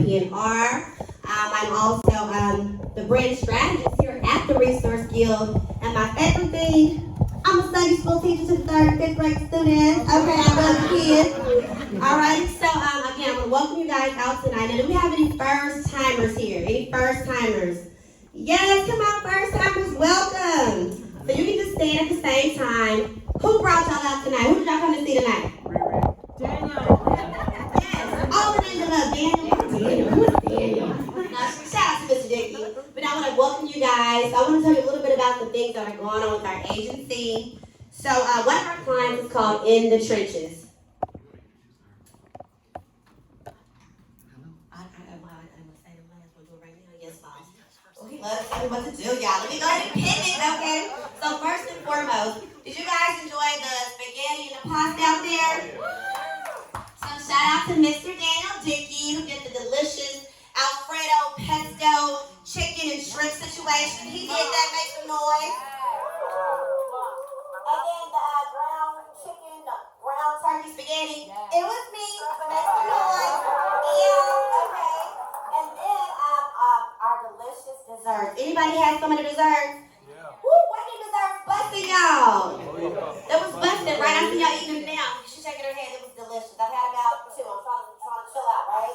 PNR. I'm also the brand strategist here at the Resource Guild. And my favorite thing, I'm a Sunday school teacher to the 3rd and 5th grade students. Okay, I love the kids. All right, so again, I'm going to welcome you guys out tonight. Now, do we have any first timers here? Any first timers? Yes, come on, first timers, welcome. So you can just stand at the same time. Who brought y'all out tonight? Who did y'all come to see tonight? Daniel. Yes, all the names love Daniel. Who is Daniel? Shout out to Mr. Dickey. But I want to welcome you guys. I want to tell you a little bit about the things that are going on with our agency. So one of our clients is called In the Trenches. Let's tell me what to do, y'all. Let me go ahead and pivot, okay? So first and foremost, did you guys enjoy the spaghetti and the pasta out there? So shout out to Mr. Daniel Dickey, who did the delicious Alfredo pesto chicken and shrimp situation. He did that, make some noise. And then the ground chicken, the ground turkey spaghetti. It was me, make some noise. Yeah, okay. And then our delicious desserts. Anybody have some of the desserts? Yeah. Woo, why did desserts busting, y'all? That was busting, right? I see y'all eating them now. She's shaking her head. It was delicious. I've had about 2. I'm trying to chill out, right?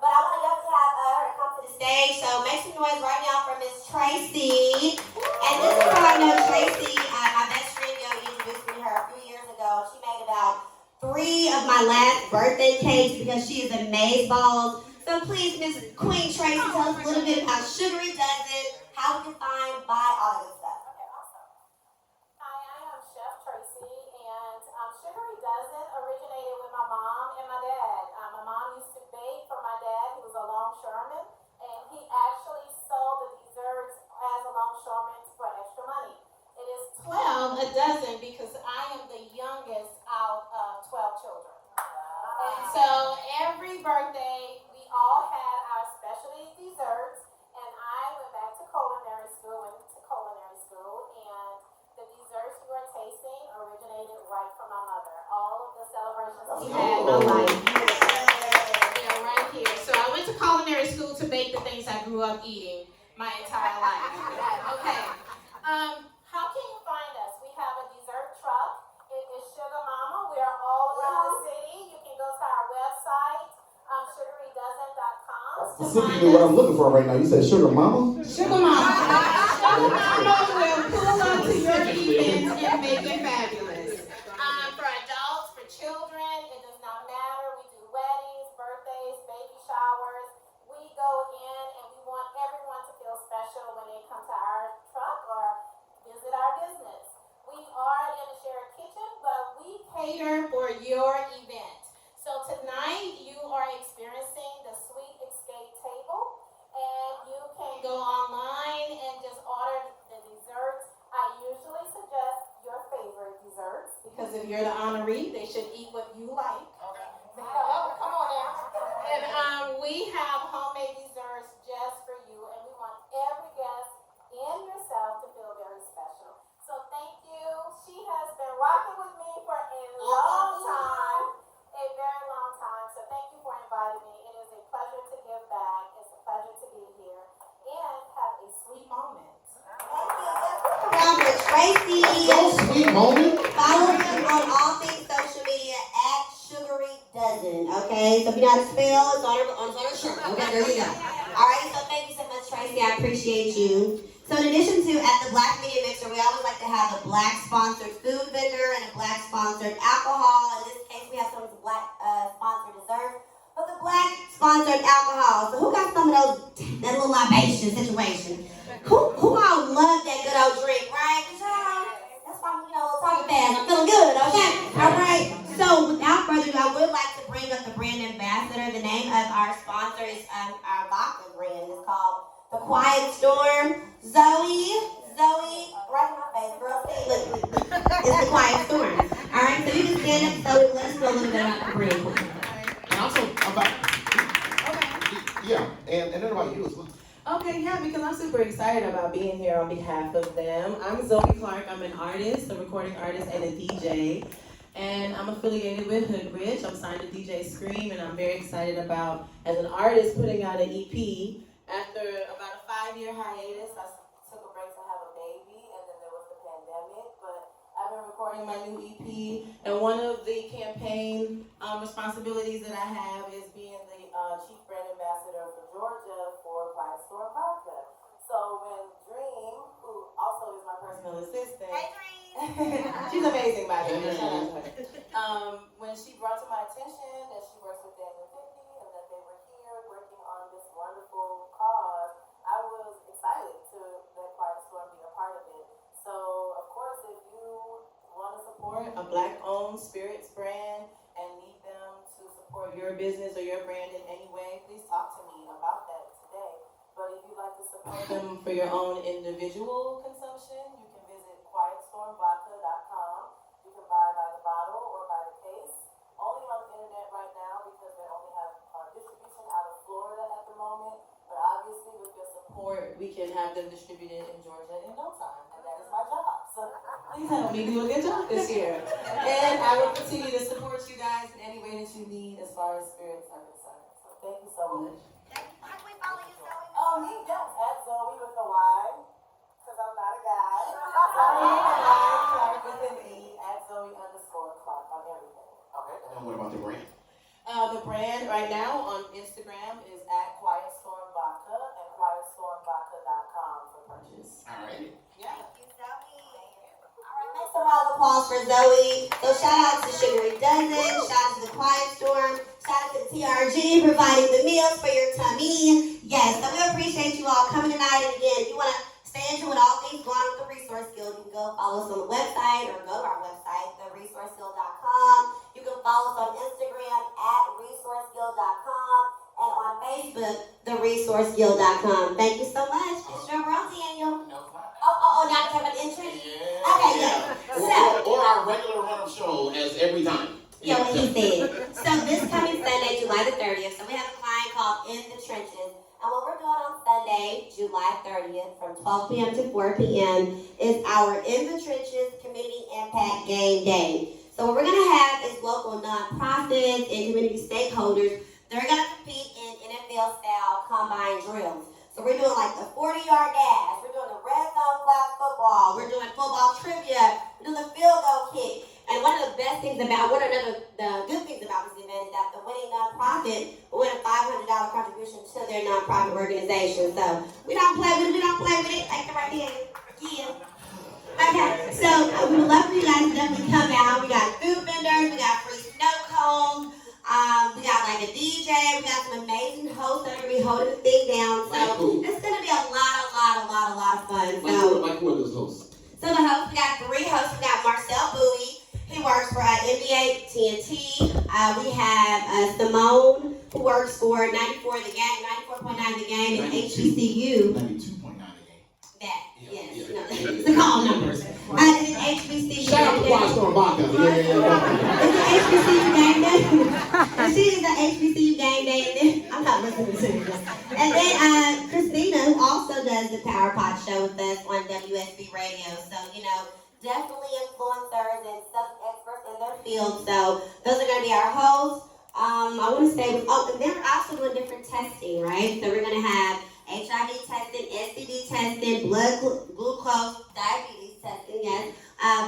But I want y'all to have her to come to the stage. So make some noise right now for Miss Tracy. And this is how I know Tracy. My best friend, introduced me to her a few years ago. She made about 3 of my last birthday cakes because she is amazeballs. So please, Miss Queen Tracy, tell us a little bit about Sugary Dozen, how we can find, buy, all of this stuff. Okay, awesome. Hi, I am Chef Tracy, and Sugary Dozen originated with my mom and my dad. My mom used to bake for my dad, who was a longshoreman, and he actually sold the desserts as a longshoreman for extra money. It is 12 a dozen because I am the youngest out of 12 children. And so every birthday, we all had our specialty desserts, and I went back to culinary school, and the desserts we were tasting originated right from my mother. All of the celebrations we had in my life. Yeah, right here. So I went to culinary school to bake the things I grew up eating my entire life. Okay. How can you find us? We have a dessert truck. It is Sugar Mama. We are all around the city. You can go to our website, sugarydozen.com. Specifically what I'm looking for right now. You said Sugar Mama? Sugar Mama. Sugar Mama will pull up to your events and make it fabulous. For adults, for children, it does not matter. We do weddings, birthdays, baby showers. We go in and we want everyone to feel special when they come to our truck or visit our business. We are in a shared kitchen, but we cater for your event. So tonight you are experiencing the Sweet Escape table, and you can go online and just order the desserts. I usually suggest your favorite desserts because if you're the honoree, they should eat what you like. Okay. Oh, come on now. And we have homemade desserts just for you, and we want every guest and yourself to feel very special. So thank you. She has been rocking with me for a long time. A very long time. So thank you for inviting me. It is a pleasure to give back. It's a pleasure to be here and have a sweet moment. Thank you. Round for Tracy. So sweet moment. Follow them on all things social media at Sugary Dozen. Okay? So if you know how to spell, it's on her shirt. Okay, there you go. Alright, so thank you so much, Tracy. I appreciate you. So in addition to at the Black Media Mixer, we always like to have a Black sponsored food vendor and a Black sponsored alcohol. In this case, we have some of the Black sponsored desserts, but the Black sponsored alcohol. So who got some of those, that little libation situation? Who all love that good old drink, right? That's why, talking fast. I'm feeling good, okay? All right. So without further ado, I would like to bring up the brand ambassador. The name of our sponsor is our vodka brand. It's called the Quiet Storm. Zoe, right in my face, girl. Look. It's the Quiet Storm. All right, so you can stand up, Zoe. Let us know a little bit about the brand. And also about, yeah, and then about you as well. Okay, yeah, because I'm super excited about being here on behalf of them. I'm Zoe Clark. I'm an artist, a recording artist, and a DJ. and I'm affiliated with Hoodrich. I'm signed to DJ Scream, and I'm very excited about, as an artist, putting out an EP. After about a 5-year hiatus, I took a break to have a baby, and then there was the pandemic, but I've been recording my new EP, and one of the campaign responsibilities that I have is being the Chief Brand Ambassador for Georgia for Quiet Storm Vodka. So when Dream, who also is my personal assistant, Hey, Dream! she's amazing, by the way, shout out to her. When she brought to my attention that she works with Daniel Dickey and that they were here working on this wonderful cause, I was excited to let Quiet Storm be a part of it. So, of course, if you want to support a Black-owned spirits brand and need them to support your business or your brand in any way, please talk to me about that today. But if you'd like to support them for your own individual consumption, you can visit quietstormvodka.com. You can buy by the bottle or by the case. Only on the internet right now because they only have distribution out of Florida at the moment. But obviously, with your support, we can have them distributed in Georgia in no time. And that is my job. So please help me do a good job this year. And I will continue to support you guys in any way that you need as far as spirits are concerned. So thank you so much. How can we follow you, Zoe? Oh, me, yes, at Zoe with a Y, because I'm not a guy. Clark with an E, at Zoe_Clark on everything. Okay, and what about the brand? The brand right now on Instagram is at Quiet Storm Vodka and quietstormvodka.com for purchase. All right. Yeah. Thank you, Zoe. All right, make some round of applause for Zoe. So shout out to Sugary Dozen, shout out to the Quiet Storm, shout out to the TRG providing the meals for your tummy. Yes, so we appreciate you all coming tonight. And again, if you want to stay into what all things going on with the Resource Guild, you can go follow us on the website or go to our website, theresourceguild.com. You can follow us on Instagram at resourceguild.com and on Facebook, theresourceguild.com. Thank you so much. It's your world, Daniel. No problem. Oh, now to have an entrance? Yeah. Okay, yeah. Or our regular run-up show as every time. Yeah, what he said. So this coming Sunday, July the 30th, so we have a client called In the Trenches. And what we're doing on Sunday, July 30th, from 12 p.m. to 4 p.m. is our In the Trenches Community Impact Game Day. So what we're going to have is local nonprofits and community stakeholders. They're going to compete in NFL-style combine drills. So we're doing like the 40-yard dash. We're doing the red zone flag football. We're doing football trivia. We're doing the field goal kick. And one of the best things about, the good things about this event is that the winning nonprofit will win a $500 contribution to their nonprofit organization. So we don't play with it. Like the right hand. Yeah. Okay, so we would love for you guys to definitely come out. We got food vendors, we got free snow cones, we got like a DJ, we got some amazing hosts that are going to be holding the thing down. So it's going to be a lot of fun. Like who are those hosts? So the hosts, we got 3 hosts. We got Marcel Bowie. He works for NBA TNT. We have Simone, who works for 94 The Game, 94.9 The Game, and HBCU. 92.9 The Game. That, yes. Yeah. No, it's the call numbers. And HBCU. Shout out to Quiet Storm Vodka. It's an HBCU game day. And she is an HBCU game day. And then, I'm not listening to you. And then Christina, who also does the Power Pod show with us on WSB Radio. So, definitely influencers and subject experts in their field. So those are going to be our hosts. I want to say, and they're also doing different testing, right? So we're going to have HIV testing, STD testing, blood glucose, diabetes testing, yes,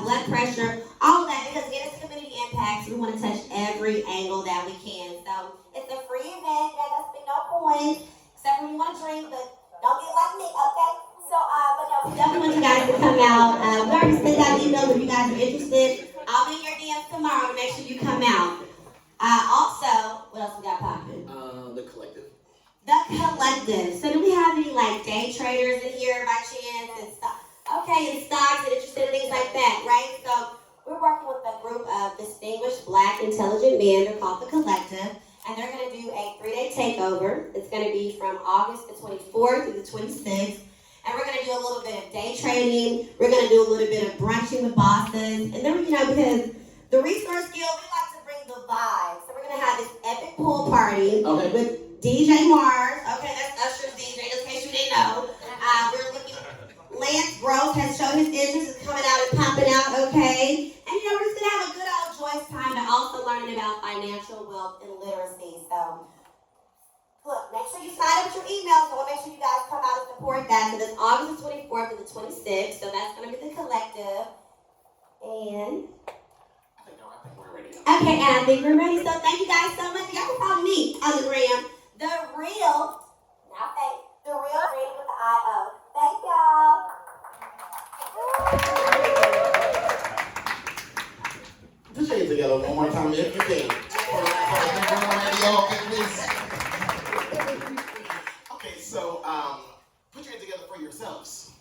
blood pressure, all of that, because again, it's community impact, so we want to touch every angle that we can. So it's a free event. There has to be no points, except when you want to drink, but don't get like me, okay? So, but no, we definitely want you guys to come out. We already sent out emails if you guys are interested. I'll be in your DMs tomorrow to make sure you come out. Also, what else we got popping? The Collective. The Collective. So do we have any like day traders in here by chance and stuff? Okay, and stocks and interested in things like that, right? So we're working with a group of distinguished Black intelligent men. They're called The Collective. And they're going to do a 3-day takeover. It's going to be from August the 24th through the 26th. And we're going to do a little bit of day trading. We're going to do a little bit of brunching with bosses. And then, because the Resource Guild, we like to bring the vibe. So we're going to have this epic pool party with DJ Mars. Okay, that's Usher's DJ, just in case you didn't know. We're looking, Lance Gross has shown his interest in coming out and popping out, okay? And, we're just going to have a good old joyous make sure you sign up with your emails. I want to make sure you guys come out and support that. So that's August the 24th to the 26th. So that's going to be the collective. And I think we're ready. okay, and I think we're ready. So thank you guys so much. Y'all can follow me on the gram. The real, not fake, the real Randi with the I-O. Thank y'all. Put your hands together one more time if you can. Okay, so put your hands together for yourselves.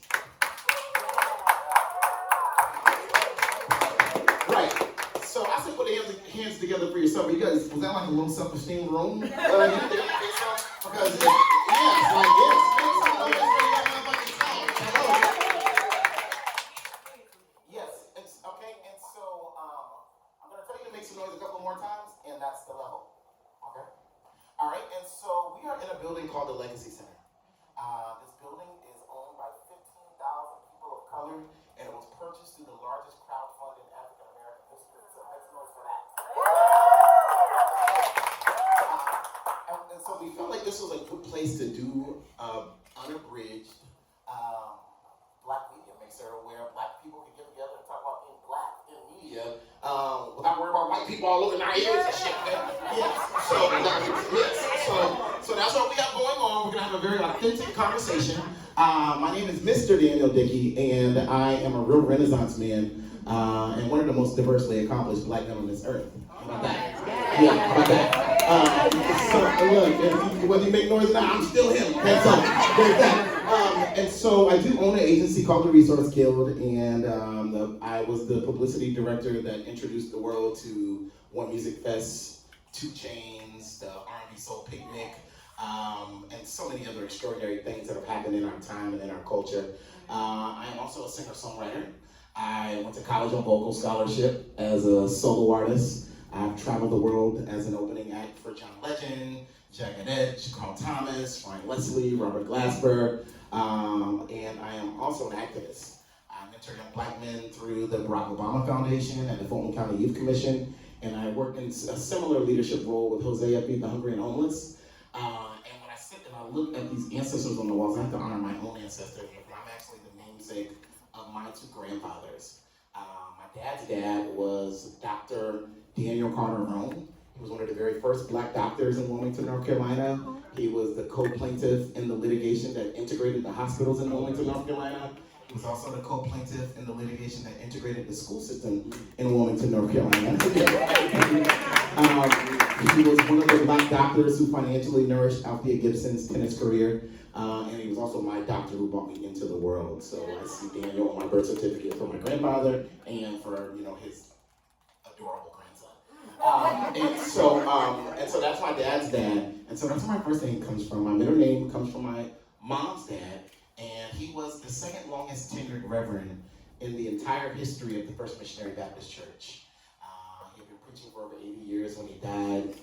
Right. So I said put the hands together for yourself. You guys, was that like a little self-esteem room? Because yes, like yes. Yes, it's okay, and so I'm gonna tell you to make some noise a couple more times, and that's the level. Okay? Alright, and so we are in a building called the Legacy Center. This building is owned by 15,000 people of color, and it was purchased through the largest crowdfunding in African American history. So make some noise for that. And so we felt like this was a good place to do unabridged Black Media Mixer, where Black people can get together and talk about being Black in media without worrying about white people all over our ears and shit. Yes. So that's what we have going on. We're gonna have a very authentic conversation. My name is Mr. Daniel Dickey, and I am a real Renaissance man and one of the most diversely accomplished Black men on this earth. How about that? Yeah, how about that? So look, whether you make noise or not, I'm still him. Okay, so there's that. And so I do own an agency called the Resource Guild, and I was the publicity director that introduced the world to One Music Fest, 2 Chainz, the R&B Soul Picnic, and so many other extraordinary things that have happened in our time and in our culture. I am also a singer-songwriter. I went to college on vocal scholarship as a solo artist. I've traveled the world as an opening act for John Legend, Jagged Edge, Carl Thomas, Ryan Leslie, Robert Glasper, and I am also an activist. I mentor young Black men through the Barack Obama Foundation and the Fulton County Youth Commission, and I work in a similar leadership role with Hosea Feed the Hungry and Homeless. And when I sit and I look at these ancestors on the walls, I have to honor my own ancestors. I'm actually the namesake of my 2 grandfathers. My dad's dad was Dr. Daniel Carter Rome. He was one of the very first Black doctors in Wilmington, North Carolina. He was the co-plaintiff in the litigation that integrated the hospitals in Wilmington, North Carolina. He was also the co-plaintiff in the litigation that integrated the school system in Wilmington, North Carolina. He was one of the Black doctors who financially nourished Althea Gibson's tennis career. And he was also my doctor who brought me into the world. So I see Daniel on my birth certificate for my grandfather and for, his adorable grandson. And so that's my dad's dad. And so that's where my first name comes from. My middle name comes from my mom's dad. And he was the second longest tenured reverend in the entire history of the First Missionary Baptist Church. He had been preaching for over 80 years when he died.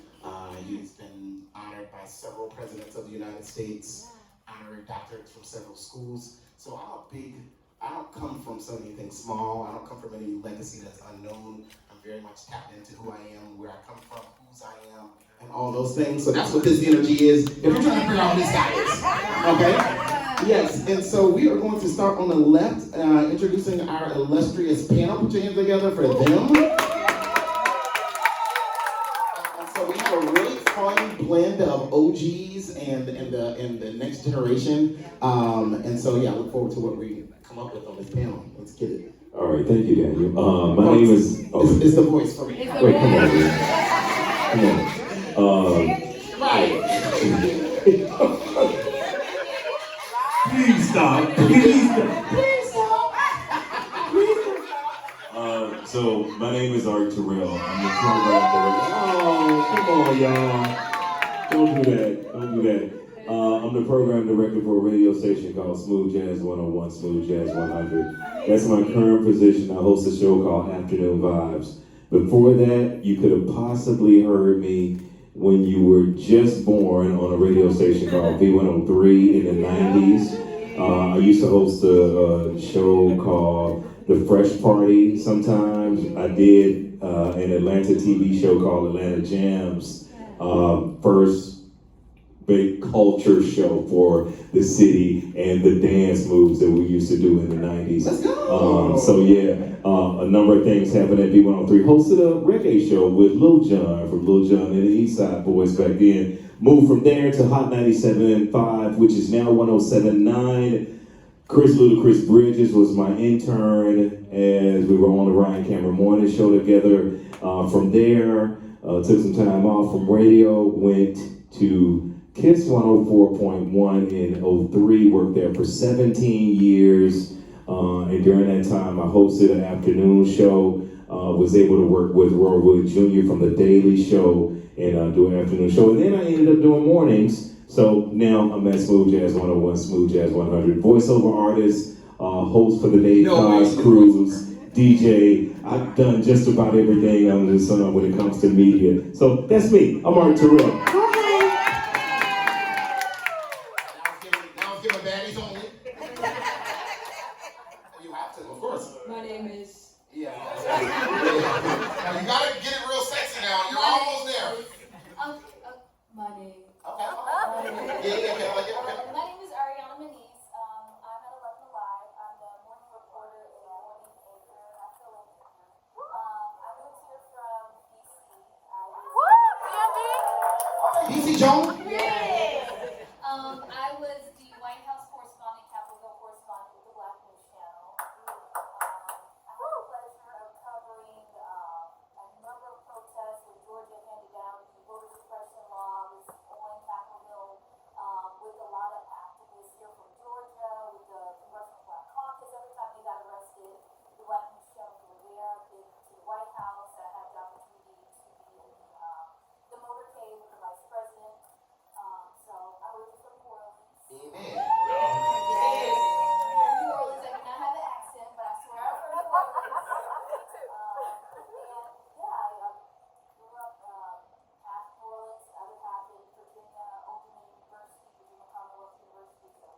He's been honored by several presidents of the United States, honorary doctorates from several schools. So I don't come from anything small. I don't come from any legacy that's unknown. I'm very much tapped into who I am, where I come from, whose I am, and all those things. So that's what this energy is. If you're trying to figure out who this guy is, okay? Yes, and so we are going to start on the left, introducing our illustrious panel. Put your hands together for them. And so we have a really fun blend of OGs and the next generation. And so yeah, I look forward to what we come up with on this panel. Let's get it. All right, thank you, Daniel. My name is. It's the voice for me. Wait, come on, man. Come on. Right. Please stop. Please stop. Please stop. So my name is Art Terrell. I'm the program director. Oh, come on, y'all. Don't do that. Don't do that. I'm the program director for a radio station called Smooth Jazz 101, Smooth Jazz 100. That's my current position. I host a show called Afternoon Vibes. Before that, you could have possibly heard me when you were just born on a radio station called V103 in the 90s. I used to host a show called The Fresh Party sometimes. I did an Atlanta TV show called Atlanta Jams. First big culture show for the city and the dance moves that we used to do in the 90s. Let's go. A number of things happened at B103. Hosted a reggae show with Lil Jon from Lil Jon and the East Side Boys back then. Moved from there to Hot 97.5, which is now 107.9. Chris Ludacris Bridges was my intern as we were on the Ryan Cameron Morning Show together. From there, took some time off from radio, went to KISS 104.1 in 03, worked there for 17 years. And during that time, I hosted an afternoon show, was able to work with Roy Wood Jr. from The Daily Show and do an afternoon show. And then I ended up doing mornings. So now I'm at Smooth Jazz 101, Smooth Jazz 100. Voiceover artist, host for the Dave Cobbs Cruise, DJ. I've done just about everything under the sun when it comes to media. So that's me. I'm Art Terrell. Now let's give a baddies only. You have to, of course. My name is. Yeah. Now you gotta get it real sexy now. You're almost there. My name. Okay. Yeah, okay, I like it. Okay. My name is Rarione Maniece. I'm at 11 Alive. I'm the morning reporter and morning anchor. I fill in here. I moved here from DC. DC Jones? I was the White House correspondent, Capitol Hill correspondent with the Black Mecca channel. I had the pleasure of covering a number of protests when Georgia handed down the voter suppression law. I was on Capitol Hill with a lot of activists here from Georgia, with the Congressional Black Caucus. Every time they got arrested, the Black Mecca channel were there. I've been to the White House. I had the opportunity to be in the motorcade with the Vice President. So I worked from New Orleans. Amen. New Orleans, I do not have an accent, but I swear I'm from New Orleans. I grew up half New Orleans, other half in Virginia, Open University, Virginia Commonwealth University. So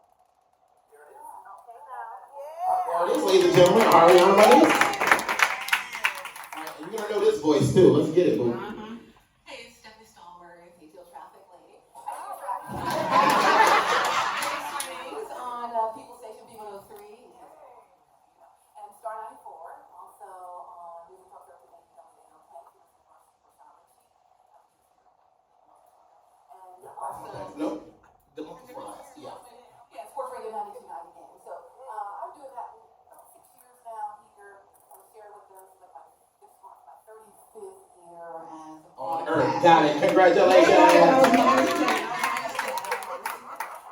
there it is. Okay, now. There it is, ladies and gentlemen. Rarione Maniece. All right, you're gonna know this voice too. Let's get it, boo. Hey, it's Stephanie Stallworth, ATL traffic lady. On People Station B103 and Star 94. Also on News and Talk Representing WAOK. And also. Nope. The month before last. Yeah. Yeah, Sports Radio 92.9 again. So I'm doing that 6 years now here. I'm sharing with us like this month, my 35th year as On Earth. Got it. Congratulations.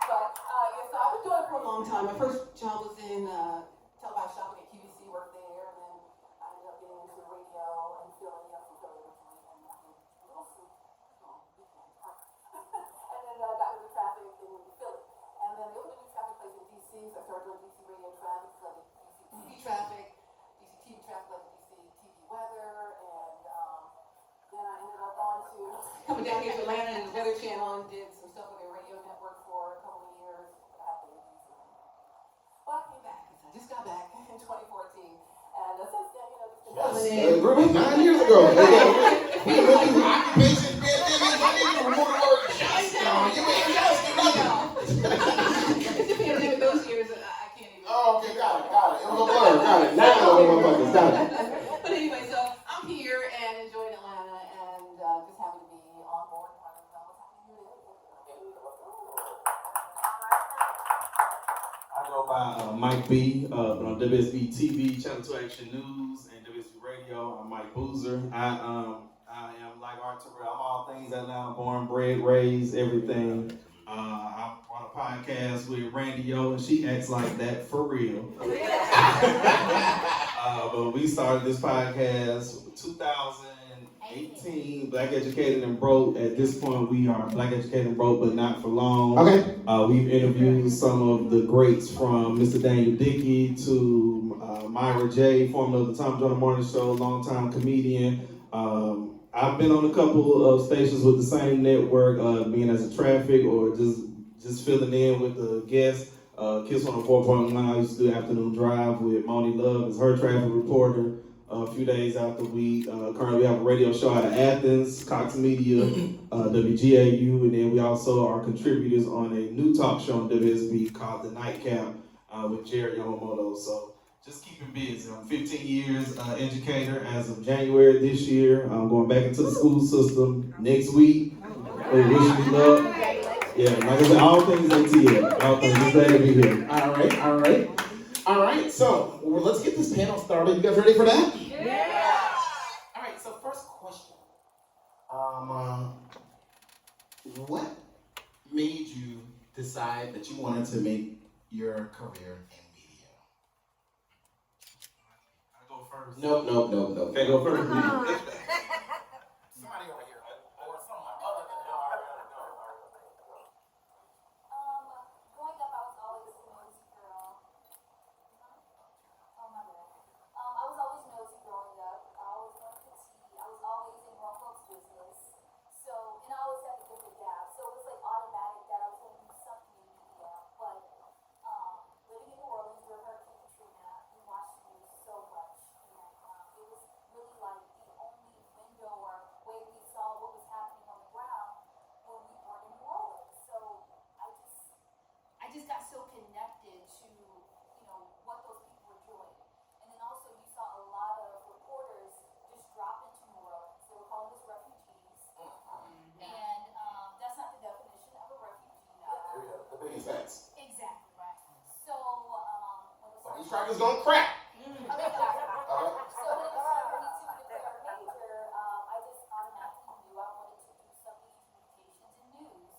So I've been doing it for a long time. My first job was in televised shopping at QVC, worked there, and then I ended up getting into radio and filling in from Philly originally, and I did a little sleep, and then got into traffic in Philly. And then they opened a new traffic place in DC, so I started doing DC radio traffic, so I did DC TV traffic, DC TV traffic, like DC TV weather, and then I ended up on to coming down here to Atlanta and the Weather Channel and did some stuff with their radio network for a couple of years. Well, I came back. I just got back in 2014, and since then, just been coming in. 9 years ago. We went through occupation, pandemic. I didn't even remove the word just. You ain't just nothing. It's the pandemic those years. I can't even. Oh, okay, got it. It was a blur. Got it. Now I know my buckets. Got it. But anyway, so I'm here and enjoying Atlanta, and just happy to be on board. What's happening here today? I go by Mike B on WSB-TV, Channel 2 Action News, and WSB Radio. I'm Mike Boozer. I am like Art Terrell. I'm all things Atlanta, born, bred, raised, everything. I'm on a podcast with Randi O, and she acts like that for real. But we started this podcast 2018, Black Educated and Broke. At this point, we are Black Educated and Broke, but not for long. Okay. We've interviewed some of the greats from Mr. Daniel Dickey to Myra J., formerly of the Tom Joyner Morning Show, longtime comedian. I've been on a couple of stations with the same network, being as a traffic or just filling in with the guests. KISS 104.1, I used to do afternoon drive with Moni Love as her traffic reporter. a few days out the week. Currently, we have a radio show out of Athens, Cox Media, WGAU, and then we also are contributors on a new talk show on WSB called The Nightcap with Jared Yamamoto. So just keeping busy. I'm 15 years educator as of January this year. I'm going back into the school system next week. Wish me luck. Yeah, like I said, all things ATL. All things, just glad to be here. All right, so let's get this panel started. You guys ready for that? Yeah. All right, so first question. What made you decide that you wanted to make your career in media? I go first. Nope. Okay, go first. Somebody over here, or someone other than y'all. Growing up, I was always a nosy girl. Oh, my bad. I was always nosy growing up. I always wanted to tea. I was always in grown folks' business. So, and I always had to give it a gap. So it was like automatic that I was going to do something in media. But living in New Orleans during Hurricane Katrina, we watched the news so much. And it was really like the only window or way we saw what was happening on the ground when we were in New Orleans. So I just got so connected to, what those people were doing. And then also you saw a lot of reporters just drop into New Orleans. They were calling us refugees. And that's not the definition of a refugee. The biggest facts. Exactly right. So when it was These crackers gonna crack. So when it was time for me to declare a major, I just automatically knew I wanted to do something in communications and news.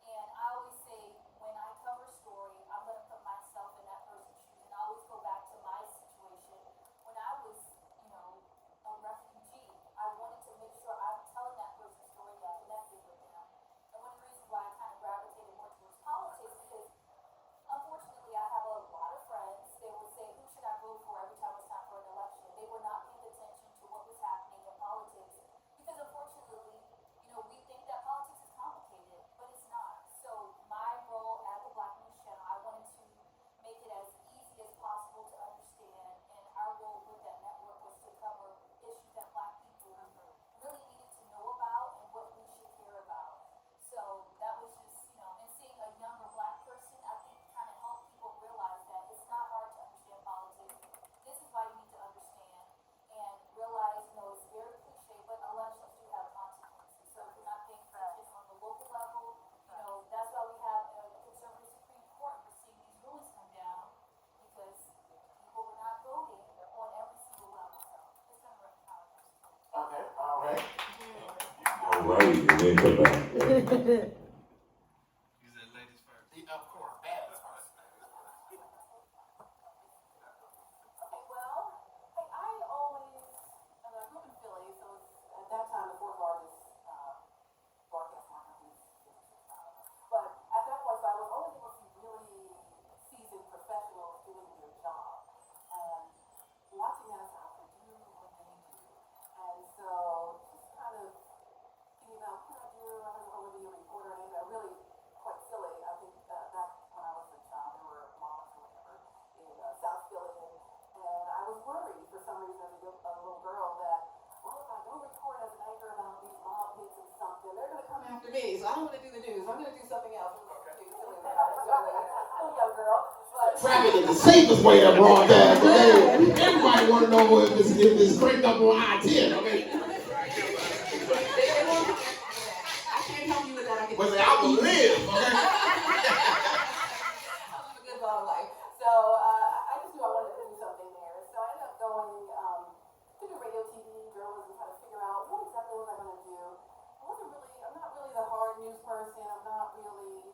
And I always say, when I cover a story, I'm going to put myself in that person's shoes. And I always go back to my situation. When I was, a refugee, I wanted to make sure I'm telling that person's story that connected with them. And one of the reasons why I kind of gravitated more towards politics because unfortunately, I have a lot of friends. They would say, who should I vote for every time it's time for an election? They were not paying attention to what was happening in politics. Because unfortunately, we think that politics is complicated, but it's not. So my role at the Black News Channel, I wanted to make it as easy as possible to understand. And our role with that network was to cover issues that Black people really needed to know about and what we should care about. So that was just, and seeing a younger Black person, I think kind of helped people realize that it's not hard to understand politics. This is why you need to understand and realize, it's very cliche, but elections do have consequences. So if you're not paying attention on the local level, that's why we have a conservative Supreme Court. We're seeing these rulings come down because people were not voting on every single level. So it's kind of how it goes. Okay, all right. All right, and then come back. You said ladies first. Of course, bad first. Okay, well, I always, I grew up in Philly, so it was at that time the fourth largest broadcast market. But at that point, so I was always able to see really seasoned professionals doing their job. And watching that, I said, I want to do what they do. And so just kind of thinking about what can I do? I don't want to be a reporter or anything. Really quite silly. I think back when I was a child, there were moms or whatever in South Philly. And I was worried for some reason as a little girl that, well, if I go record as an anchor about these mob hits and something, they're going to come after me. So I don't want to do the news. I'm going to do something else. I'm a young girl. Traffic is the safest way to broadcast. Okay? Everybody want to know if it's cranked up on I-10. Okay? I can't help you with that. But I will live. Okay? A good long life. So I just knew I wanted to do something there. So I ended up going to do radio, TV, journalism, trying to figure out what exactly was I going to do. I'm not really the hard news person. I'm not really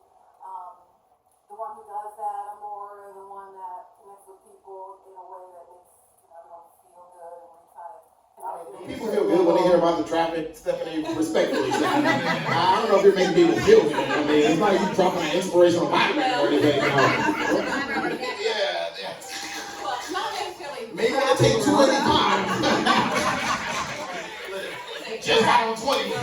the one who does that. I'm more the one that connects with people in a way that makes everyone feel good and we try to connect with People feel good when they hear about the traffic, Stephanie, respectfully. I don't know if you're making people feel good. I mean, it's not like you dropping an inspirational vitamin or anything. Yeah. Well, not necessarily. Maybe I'll take 285. Just out on 20.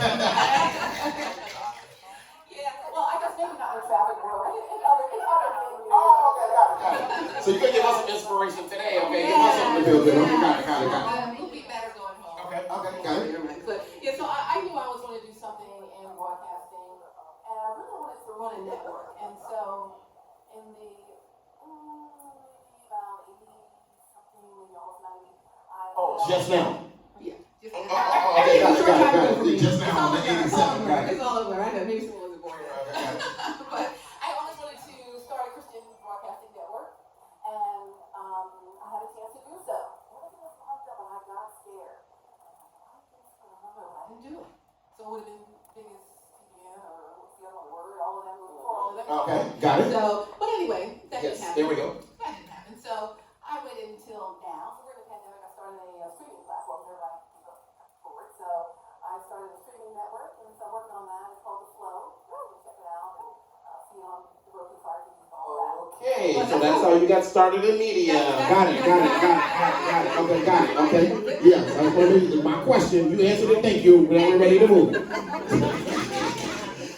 Yeah, well, I guess maybe not in the traffic world. In other venues. Oh, okay, got it. So you can give us some inspiration today, okay? Give us something to feel good. Okay, got it. We'll be better going home. Okay, got it. But, yeah, so I knew I was going to do something in broadcasting, and I really wanted to run a network. And so, in the maybe about 80-something, maybe almost 90, Just now. Yeah. Just Okay, got it. Just now on the 87. Got it. It's all over. I know. Maybe someone wasn't born yet. but I always wanted to start a Christian broadcasting network, and I had a chance to do so. Everything was lined up, and I got scared. I didn't do it. So it would have been big as TBN or what's the other word, all of them before all of that. Okay, got it. So, but anyway, that didn't happen. There we go. That didn't happen. So I waited until now. So we're in the pandemic. I started a streaming platform. Everybody can go forward. So I started a streaming network, and so I'm working on that. It's called The Flow. You can check it out and see it on the Roku Fire TV and all that. Okay, so that's how you got started in media. Got it. Okay, got it. Okay. Yes, my question, you answered it. Thank you. We're ready to move.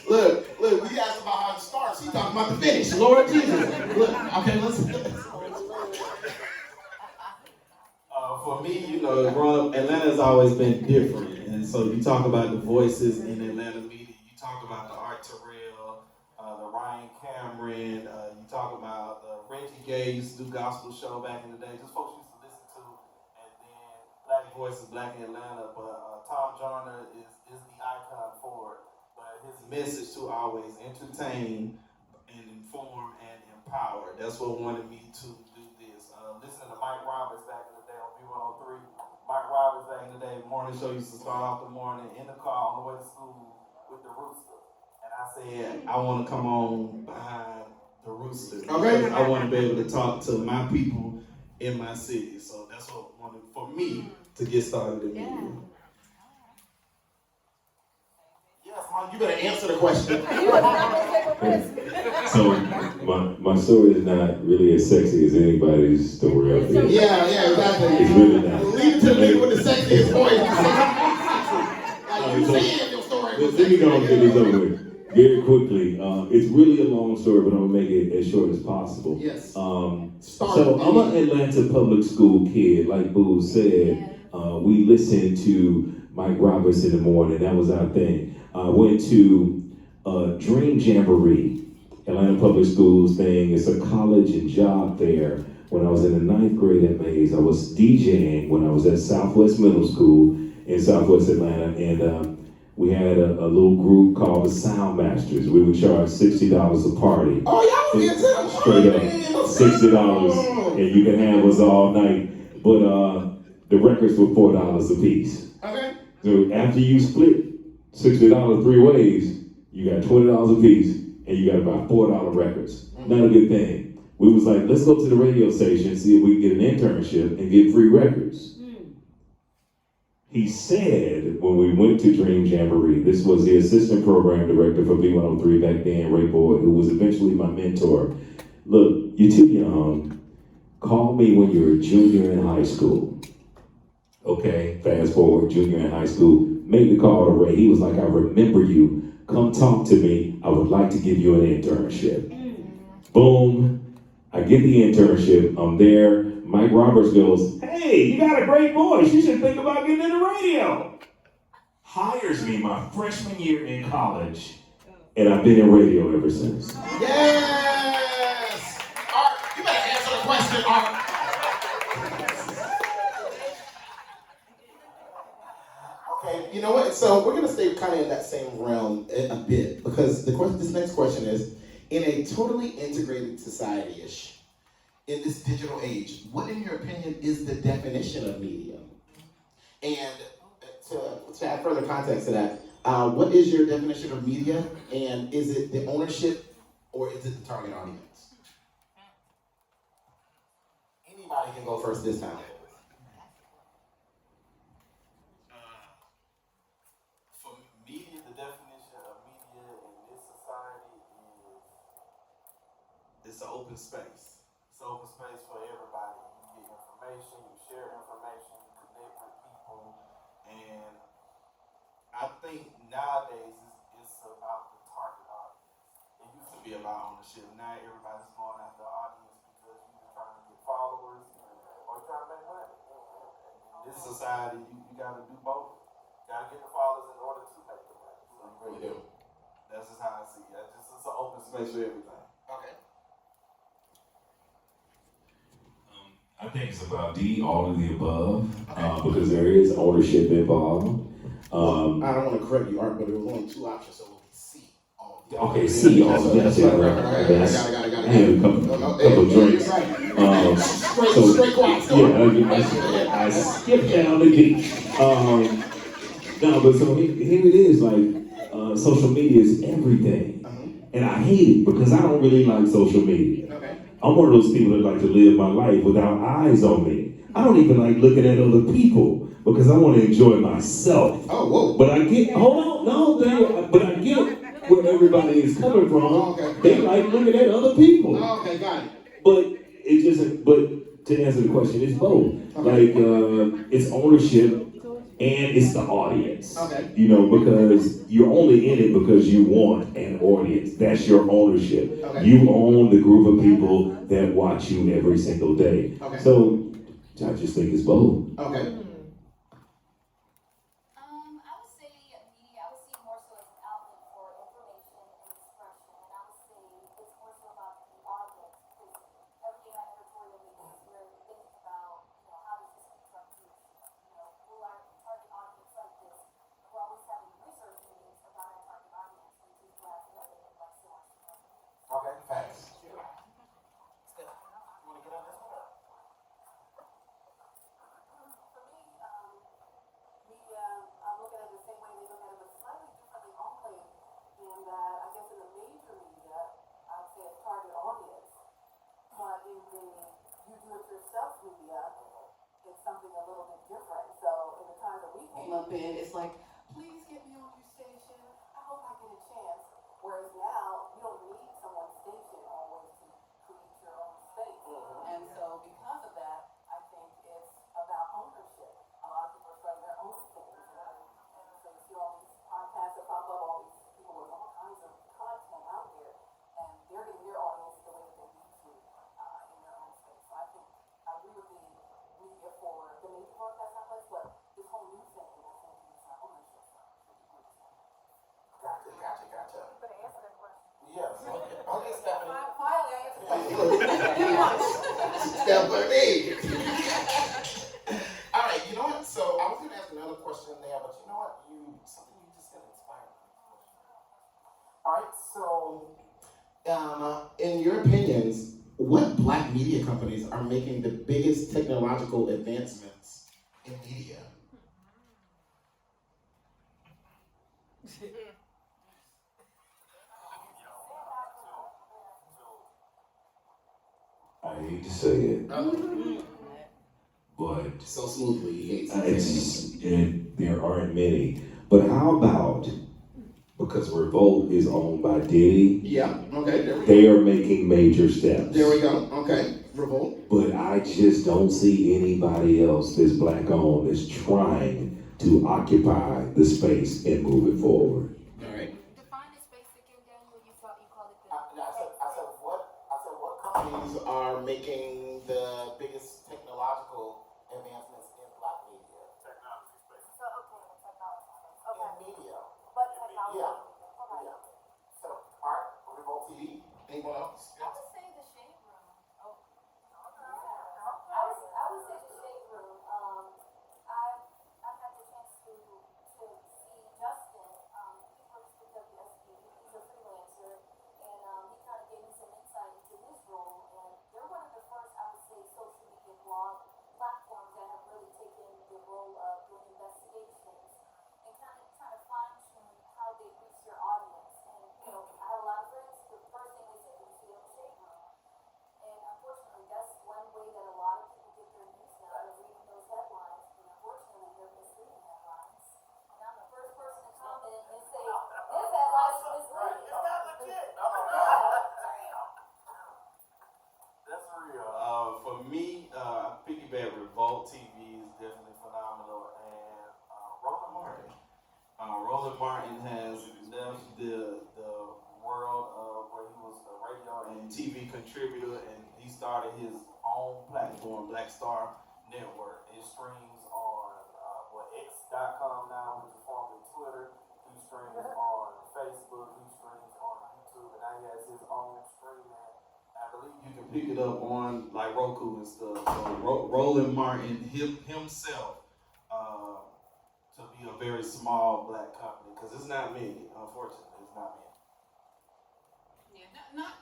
Look, we asked about how it starts. He talking about the finish. Lord Jesus. Look, okay, let's. For me, growing up, Atlanta's always been different. And so you talk about the voices in Atlanta media. You talk about the Art Terrell, the Ryan Cameron. You talk about Reggie Gay used to do gospel show back in the day. Just folks used to listen to. And then Black Voices, Black in Atlanta. But Tom Joyner is the icon for it. But his message to always entertain and inform and empower. That's what wanted me to do this. Listening to Mike Roberts back in the day on B103. Mike Roberts back in the day, morning show used to start off the morning in the car on the way to school with the rooster. And I said, I want to come on behind the rooster. Okay. I want to be able to talk to my people in my city. So that's what wanted for me to get started in media. Yes, Mom, you better answer the question. So my story is not really as sexy as anybody's story out there. Yeah, exactly. It's really not. Leave it to the nigga with the sexiest voice. Like you saying your story. Let me go and get this over with very quickly. It's really a long story, but I'm gonna make it as short as possible. Yes. So I'm an Atlanta public school kid, like Boo said. We listened to Mike Roberts in the morning. That was our thing. I went to Dream Jamboree, Atlanta Public Schools thing. It's a college and job fair. When I was in the 9th grade at Mays, I was DJing when I was at Southwest Middle School in Southwest Atlanta, and we had a little group called the Sound Masters. We would charge $60 a party. Oh, y'all get to them straight up $60, and you can have us all night. But the records were $4 a piece. Okay. So after you split $60 three ways, you got $20 a piece, and you got about $4 records. Not a good thing. We was like, let's go to the radio station, see if we can get an internship and get free records. He said, when we went to Dream Jamboree, this was the assistant program director for B103 back then, Ray Boyd, who was eventually my mentor. Look, you're too young. Call me when you're a junior in high school. Okay, fast forward, junior in high school. Made the call to Ray. He was like, I remember you. Come talk to me. I would like to give you an internship. Boom. I get the internship. I'm there. Mike Roberts goes, hey, you got a great voice. You should think about getting into radio. Hires me my freshman year in college. And I've been in radio ever since. Yes! Art, you better answer the question, Art. Okay, you know what? So we're gonna stay kind of in that same realm a bit, because this next question is, in a totally integrated society-ish, in this digital age, what, in your opinion, is the definition of media? And to add further context to that, what is your definition of media, and is it the ownership or is it the target audience? Anybody can go first this time. For media, the definition of media in this society is it's an open space. It's an open space for everybody. You get information, you share information, you connect with people, and I think nowadays it's about the target audience. It used to be about ownership. Now everybody's going after the audience because you're trying to this society, you gotta do both. Gotta get the fathers in order to make the money. So You really do. that's just how I see it. It's an open space for everything. Okay. I think it's about all of the above, because there is ownership involved. Well, I don't want to correct you, Art, but there was only two options, so it would be C. All of the Okay, C, all of That's it. right. I had a couple drinks. Straight quiet. Yeah, I skipped down the D. No, but so here it is, like, social media is everything. And I hate it because I don't really like social media. Okay. I'm one of those people that like to live my life without eyes on me. I don't even like looking at other people because I want to enjoy myself. Oh, whoa. But I get, but I get where everybody is coming from. Okay. They like looking at other people. Oh, okay, got it. But it just, but to answer the question, it's both. Like, it's ownership and it's the audience. Okay. You know, because you're only in it because you want an audience. That's your ownership. Okay. You own the group of people that watch you every single day. Okay. So I just think it's both. Okay. I would say media, I would see more so as an outlet for information and expression, and I would say it's more so about the audience, because every day at editorial meetings, we're thinking about, how does this speak to our viewership? Will our target audience like this? We're always having research meetings about our target audience, which is why I feel like so much. Okay, thanks. You want to get on this one? For me, media, I'm looking at it the same way they look at it, but slightly differently only in that, I guess in the major media, I'd say it's target audience. But in the you do it yourself media, it's something a little bit different. So in the time that we came up in, it's like, please get me on your station. I hope I get a chance. Whereas now, you don't need someone's station always to create your own space. And so because of that, I think it's about ownership. A lot of people are starting their own things. And so you see all these podcasts that pop up, all these people with all kinds of content out there. And they're getting their audience the way that they need to in their own space. So I think I agree with the media for the major broadcast outlets, but this whole new thing, I think, is ownership. Gotcha. You better answer that question. Yes. Okay, Stephanie. Finally, I answered the question. Stephanie. All right, you know what? So I was going to ask another question there, but you know what? Something you just said inspired me. All right, so in your opinions, what Black media companies are making the biggest technological advancements in media? I hate to say it, but So smoothly, he hates it. and there aren't many. But how about, because Revolt is owned by Dickey, Yeah, okay, there we go. they are making major steps. There we go, okay, Revolt. But I just don't see anybody else that's Black owned that's trying to occupy the space and move it forward. All right. Define the space again, Daniel. You call it the. I said what companies are making the biggest technological advancements in Black media? Technology space. So, okay, the technology space. In Okay. media. But technology. Yeah. Okay. Yeah. So, Art, Revolt TV, anyone else? I would say the shade room. Oh. I would say the shade room. I've had the chance to see Justin. He works with WSB. He's a freelancer, and he kind of gave me some insight into his role. And they're one of the first, I would say, social media blog platforms that have really taken the role of doing investigations and kind of trying to fine tune how they reach their audience. And I have a lot of friends. The first thing they say is see on the shade room. And unfortunately, that's one way that a lot of people get their news now. They're reading those headlines, and unfortunately, they're misleading headlines. And I'm the first person to comment and say, this headline is misleading. It's not legit. That's real. For me, piggyback Revolt TV is definitely phenomenal, and Roland Martin. Roland Martin has left the world of where he was a radio and TV contributor, and he started his own platform, Black Star Network. It streams on MultiMediaMaven.com now, which is formerly Twitter. He streams on Facebook, he streams on YouTube, and now he has his own streaming. I believe you can pick it up on like Roku and stuff. So Roland Martin himself to be a very small black company, because it's not many, unfortunately, it's not many. Yeah, not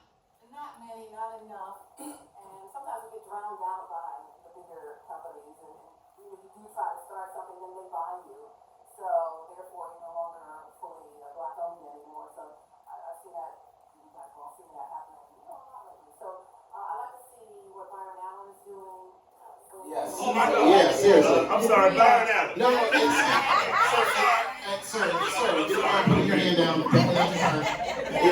many, not enough, and sometimes we get drowned out by the bigger companies, and when you do try to start something, then they buy you, so therefore you're no longer fully black-owned anymore, so I've seen that, you guys have all seen that happen, a lot lately, so I'd like to see what Byron Allen is doing. Yes. Oh my God. Yeah, seriously. I'm sorry, Byron Allen. No, sir, you don't mind putting your hand down.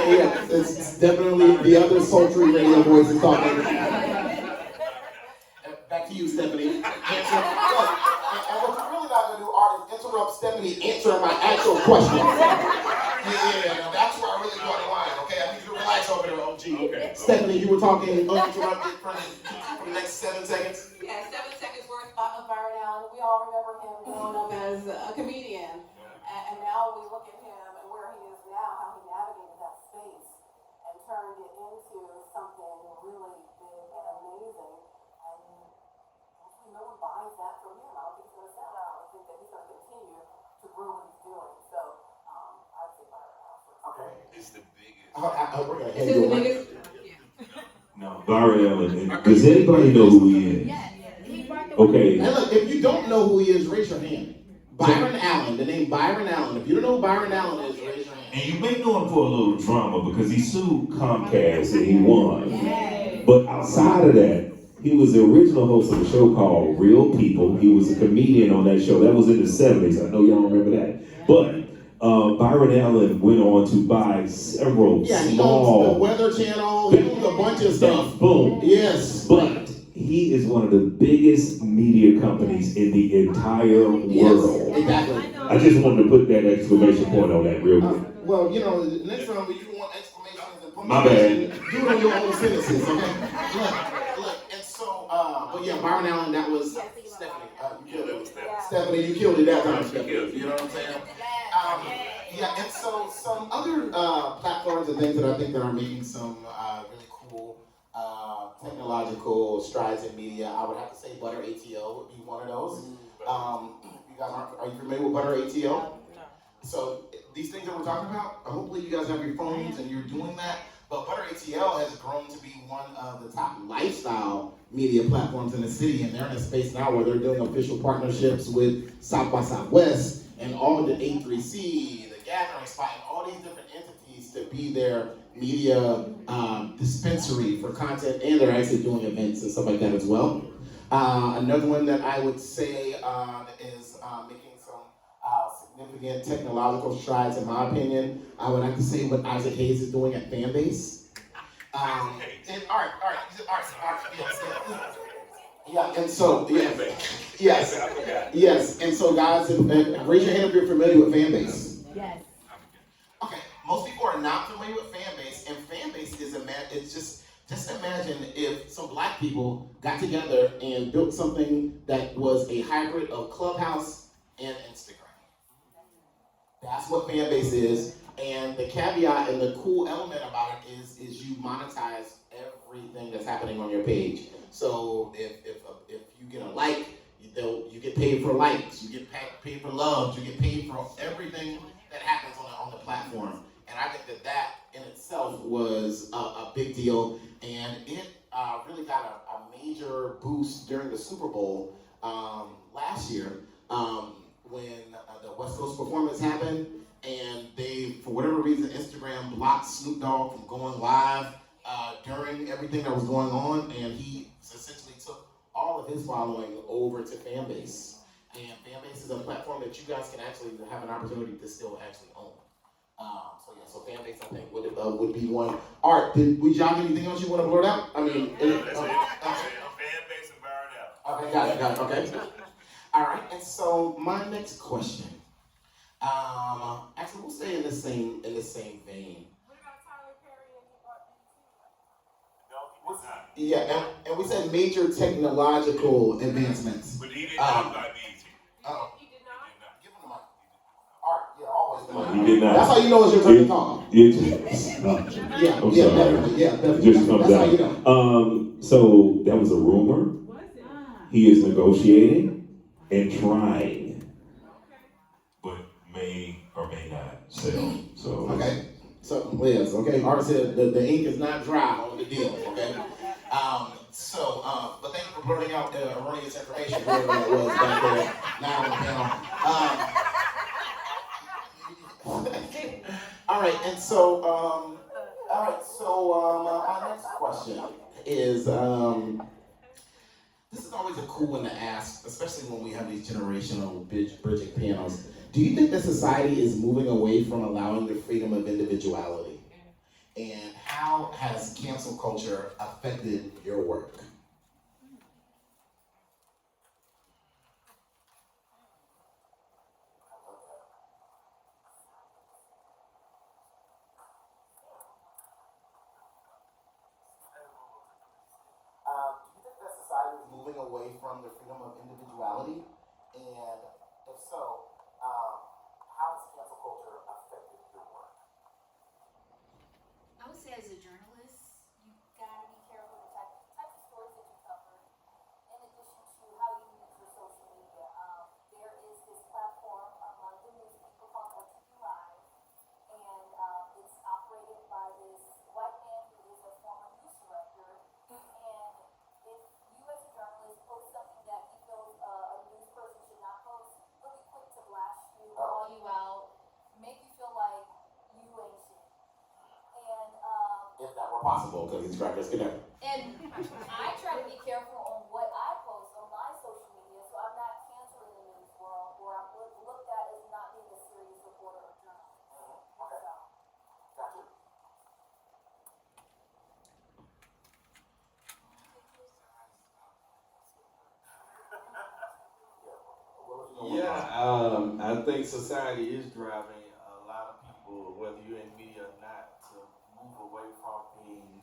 Yeah, it's definitely the other sultry radio voice is talking. Back to you, Stephanie. Answer. Look, and what you're really not going to do, Art, is interrupt Stephanie answering my actual question. Yeah, that's where I really draw the line, okay? I need you to relax over there, OG. Okay. Stephanie, you were talking uninterrupted for the next 7 seconds. Yeah, 7 seconds worth of Byron Allen. We all remember him growing up as a comedian. And now we look at him and where he is now, how he navigated that space and turned it into something really big and amazing. And hopefully no one buys that from him. I don't think he's going to sell out. I think that he's going to continue to grow what he's doing. So I'd say Byron Allen first. Okay. It's the biggest. We're going to Is hand this you the over. biggest? No, Byron Allen. Does anybody know who he is? Okay. And look, if you don't know who he is, raise your hand. Byron Allen, the name Byron Allen. If you don't know who Byron Allen is, raise your hand. And you've been doing for a little drama because he sued Comcast and he won. But outside of that, he was the original host of a show called Real People. He was a comedian on that show. That was in the 70s. I know y'all remember that. But Byron Allen went on to buy several Yeah, he small... owns the Weather Channel. He owns a bunch of stuff. Boom. Yes. But he is one of the biggest media companies in the entire world. Exactly. I just wanted to put that exclamation point on that real quick. Well, you know, next time when you want exclamations and My bad. punctuation, do it on your own sentences, okay? Look, and so, but yeah, Byron Allen, that was Stephanie. You killed it. Stephanie, you killed it that time, Stephanie. You know what I'm saying? Yeah, and so some other platforms and things that I think that are making some really cool technological strides in media, I would have to say Butter ATL would be one of those. You guys are you familiar with Butter ATL? No. So these things that we're talking about, hopefully you guys have your phones and you're doing that. But Butter ATL has grown to be one of the top lifestyle media platforms in the city, and they're in a space now where they're doing official partnerships with South by Southwest and all the A3C, the Gathering Spot, and all these different entities to be their media dispensary for content, and they're actually doing events and stuff like that as well. Another one that I would say is making some significant technological strides, in my opinion. I would have to say what Isaac Hayes is doing at Fanbase. And Art, yes. Yeah, and so, yes, and so guys, raise your hand if you're familiar with Fanbase. Yes. Okay, most people are not familiar with Fanbase, and Fanbase is it's just imagine if some black people got together and built something that was a hybrid of Clubhouse and Instagram. That's what Fanbase is, and the caveat and the cool element about it is you monetize everything that's happening on your page. So if you get a like, you get paid for likes, you get paid for loves, you get paid for everything that happens on the platform. And I think that in itself was a big deal, and it really got a major boost during the Super Bowl last year when the West Coast performance happened, and they, for whatever reason, Instagram blocked Snoop Dogg from going live during everything that was going on, and he essentially took all of his following over to Fanbase. And Fanbase is a platform that you guys can actually have an opportunity to still actually own. So Fanbase, I think, would be one. Art, did we jog anything else you want to blurt out? I mean, That's it. Fanbase and Byron Allen. Okay, got it, okay. All right, and so my next question. Actually, we'll stay in the same vein. What about Tyler Perry and Art No, he was not. Yeah, and we said major technological advancements. But he didn't know about these. Uh-oh. He did not? Give him He did not. That's how you know it's your turn to talk. Yeah, Yeah, I'm yeah, sorry. definitely. Yeah, definitely. It just comes That's how out. you know. So that was a rumor. He is negotiating and trying, but may or may not sell. So Okay. So, yes, okay. Art said the ink is not dry on the deal, okay? But thank you for blurting out erroneous information, whoever that was back there, now on the panel. All right, and so, my next question is, this is always a cool one to ask, especially when we have these generational bridging panels. Do you think that society is moving away from allowing the freedom of individuality? And how has cancel culture affected your work? Do you think that society is moving away from the freedom of individuality? And if so, how has cancel culture affected your work? I would say as a journalist, you gotta be careful the type of stories that you cover, in addition to how you use your social media. There is this platform among the news people called WSB Live, and it's operated by this white man who is a former news director. And if you as a journalist post something that he feels a news person should not post, he'll be quick to blast you, call you out, make you feel like you ain't shit. And If that were possible, because these crackers can never. and I try to be careful on what I post on my social media, so I'm not canceling the news world, or I'm looked at as not being a serious reporter or journalist. Okay. So. Gotcha. Yeah, I think society is driving a lot of people, whether you're in media or not, to move away from being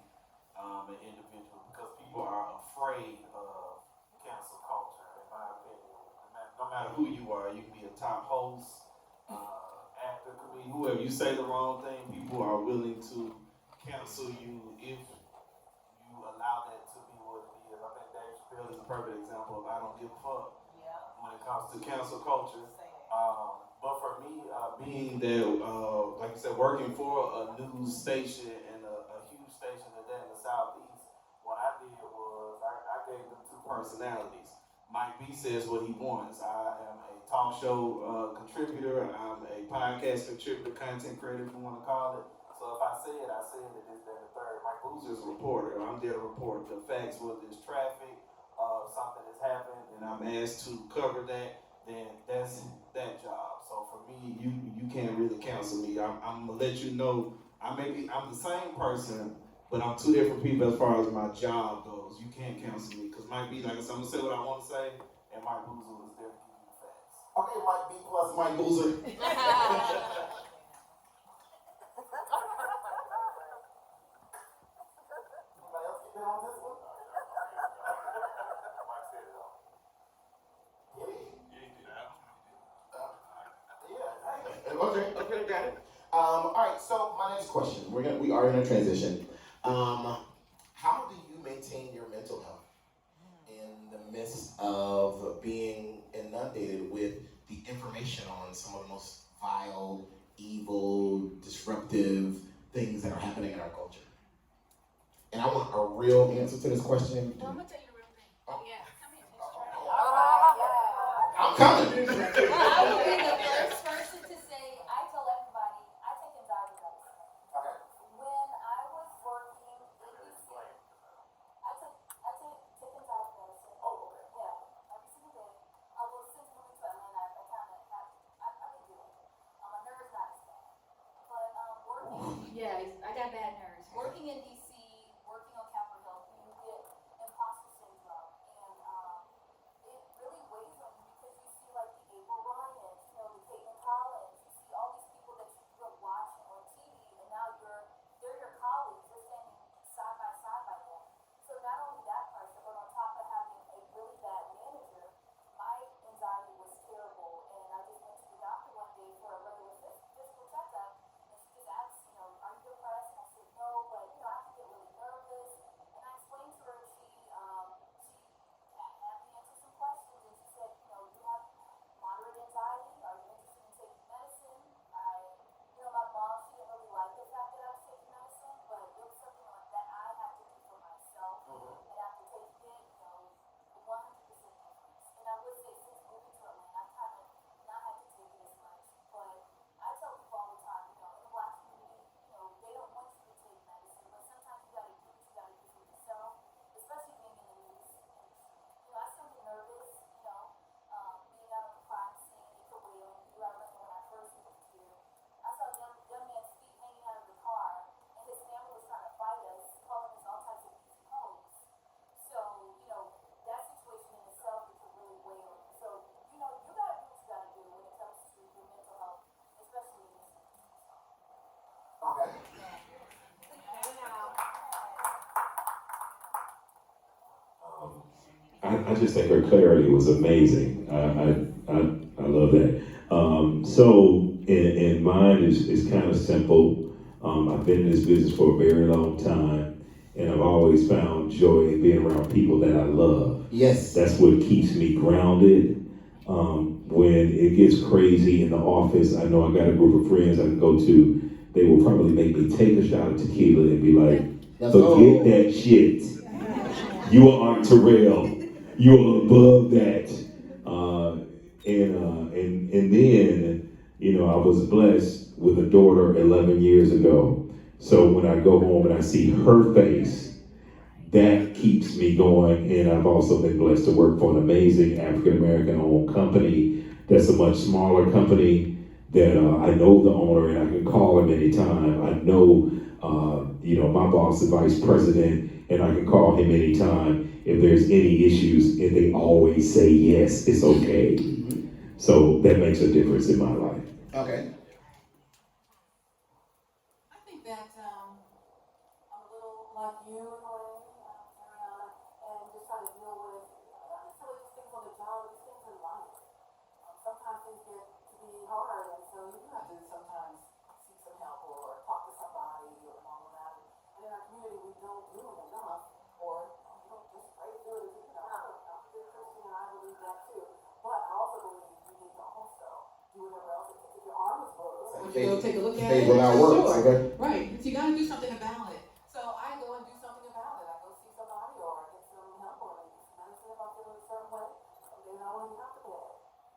an individual, because people are afraid of cancel culture, in my opinion. No matter who you are, you can be a top host, actor, comedian, whoever. You say the wrong thing, people are willing to cancel you if you allow that to be what it is. I think Dave Chappelle is a perfect example of I don't give a fuck when it comes to cancel culture. But for me, being that, like I said, working for a news station and a huge station at that in the Southeast, what I did was I gave them two personalities. Mike B says what he wants. I am a talk show contributor. I'm a podcast contributor, content creator, if you want to call it. So if I say it, I say it, this, that, and the third. Mike Boozer is a reporter. I'm there to report the facts, whether it's traffic, something that's happened, and I'm asked to cover that, then that's that job. So for me, you can't really cancel me. I'm gonna let you know I'm the same person, but I'm two different people as far as my job goes. You can't cancel me, because Mike B, like I said, I'm gonna say what I want to say, and Mike Boozer is there to give you the facts. Okay, Mike B plus Mike Boozer. Anybody else get in on this one? Mike said it all. Yeah. Yeah, he did. Okay, got it. All right, so my next question, we are in a transition. How do you maintain your mental health in the midst of being inundated with the information on some of the most vile, evil, disruptive things that are happening in our culture? And I want a real answer to this question. Well, I'm gonna tell you the real thing. Oh. Yeah, come here. I'm coming. I will be the first person to say, I tell everybody, I take anxiety medicine. Okay. When I was working in DC, I take anxiety medicine. Oh, okay. Yeah, every single day. Well, since moving to Atlanta, I've been doing it. My nerves not as bad. But working, yeah, I got bad nerves. Working in DC, working on Capitol Hill, you get imposter I just think her clarity was amazing. I love that. So, and mine is kind of simple. I've been in this business for a very long time, and I've always found joy in being around people that I love. Yes. That's what keeps me grounded. When it gets crazy in the office, I know I got a group of friends I can go to. They will probably make me take a shot of tequila and be like, forget that shit. You are Art Terrell. You are above that. And then, you know, I was blessed with a daughter 11 years ago. So when I go home and I see her face, that keeps me going. And I've also been blessed to work for an amazing African-American owned company that's a much smaller company that I know the owner and I can call him anytime. I know, you know, my boss, the vice president, and I can call him anytime if there's any issues, and they always say, yes, it's okay. So that makes a difference in my life. Okay. I think that I'm a little like you in a way, Ariana, and just trying to deal with not necessarily just things on the job, just things in life. Sometimes things get to be hard, and so you have to sometimes seek some help or talk to somebody or all of that. And in our community, we don't do it enough, or we don't just pray to do it. You know, I'm a good Christian, and I believe that too. But I also believe you need to also do whatever else it takes. If your arm is broken, You go take a look at They it. without words, Sure. okay? Right. But you gotta do something about it. so I go and do something about it. I go see somebody or get some help or maybe some medicine if I feel a certain way. Some days I want to get out of bed.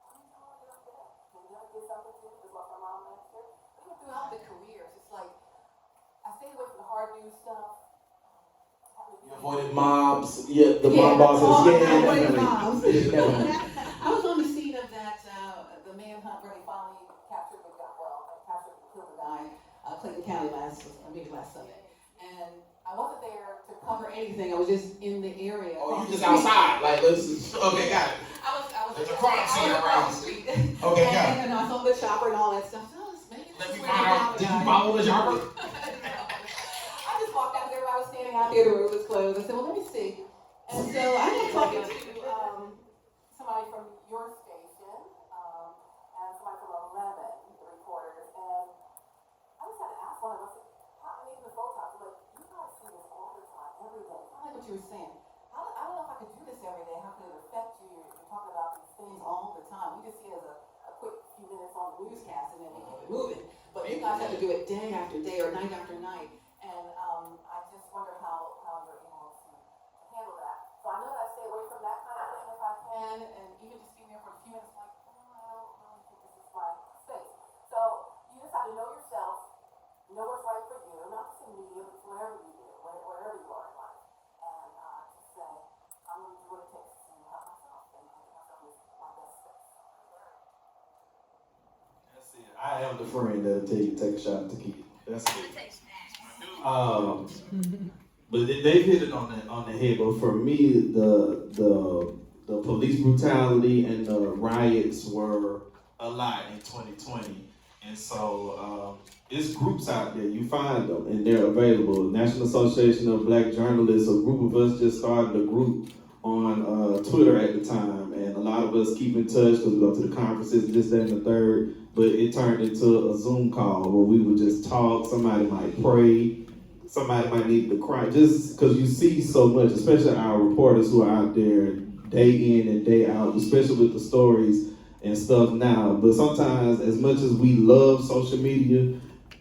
Some days I want to get out of bed. Can you ever get something to me? Just like my mom last year. Even throughout the careers, it's like I stay away from the hard news stuff. You avoided mobs. Yeah, the mob bosses. I was on the scene of that, the manhunt where they finally captured and killed the guy, Clayton County last Sunday. And I wasn't there to cover anything. I was just in the area. Oh, you just outside. Like, let's, okay, got it. I was There's a crime scene around the street. Okay, got it. And I saw the chopper and all that stuff. So maybe Let me this is find where out. the Did you guy- follow the chopper? I just walked out there. I was standing out there. The room was closed. I said, well, let me see. And so I ended up talking to Somebody from your station and somebody from 11, the reporters, and I just had to ask one of us, even the Botox, like, you guys see this all the time, every day. I like what you were saying. I don't know if I could do this every day. How could it affect you? You're talking about these things all the time. We just see it as a quick few minutes on the newscast and then we keep it moving. But you guys have to do it day after day or night after night. And I just wonder how you're able to handle that. So I know that I stay away from that kind of thing if I can, and even just being there for a few minutes, like, I don't really think this is my space. So you just have to know yourself, know what's right for you, not just in media, but wherever you do, wherever you are in life, and just say, I'm going to do what it takes to help myself, and make myself my best space. That's it. I am the friend that'll tell you to take a shot of tequila. That's it. But they hit it on the head. But for me, the police brutality and the riots were a lot in 2020, and so it's groups out there. You find them, and they're available. National Association of Black Journalists. A group of us just started a group on Twitter at the time, and a lot of us keep in touch because we go to the conferences, this, that, and the third. But it turned into a Zoom call where we would just talk. Somebody might pray. Somebody might need to cry, just because you see so much, especially our reporters who are out there day in and day out, especially with the stories and stuff now. But sometimes, as much as we love social media,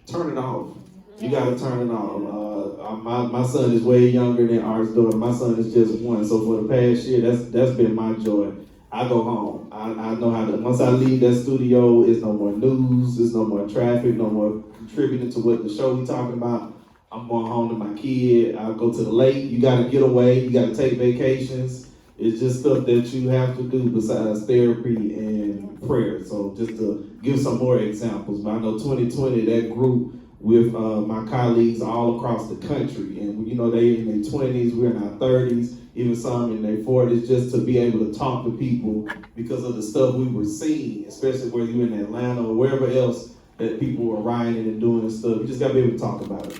turn it off. You gotta turn it off. My son is way younger than Art's daughter. My son is just one. So for the past year, that's been my joy. I go home. I know how to, once I leave that studio, it's no more news, it's no more traffic, no more contributing to what the show we talking about. I'm going home to my kid. I'll go to the lake. You got to get away. You got to take vacations. It's just stuff that you have to do besides therapy and prayer. So just to give some more examples. But I know 2020, that group with my colleagues all across the country. And, you know, they in their 20s, we're in our 30s, even some in their 40s, just to be able to talk to people because of the stuff we were seeing, especially whether you're in Atlanta or wherever else that people were rioting and doing stuff. You just got to be able to talk about it.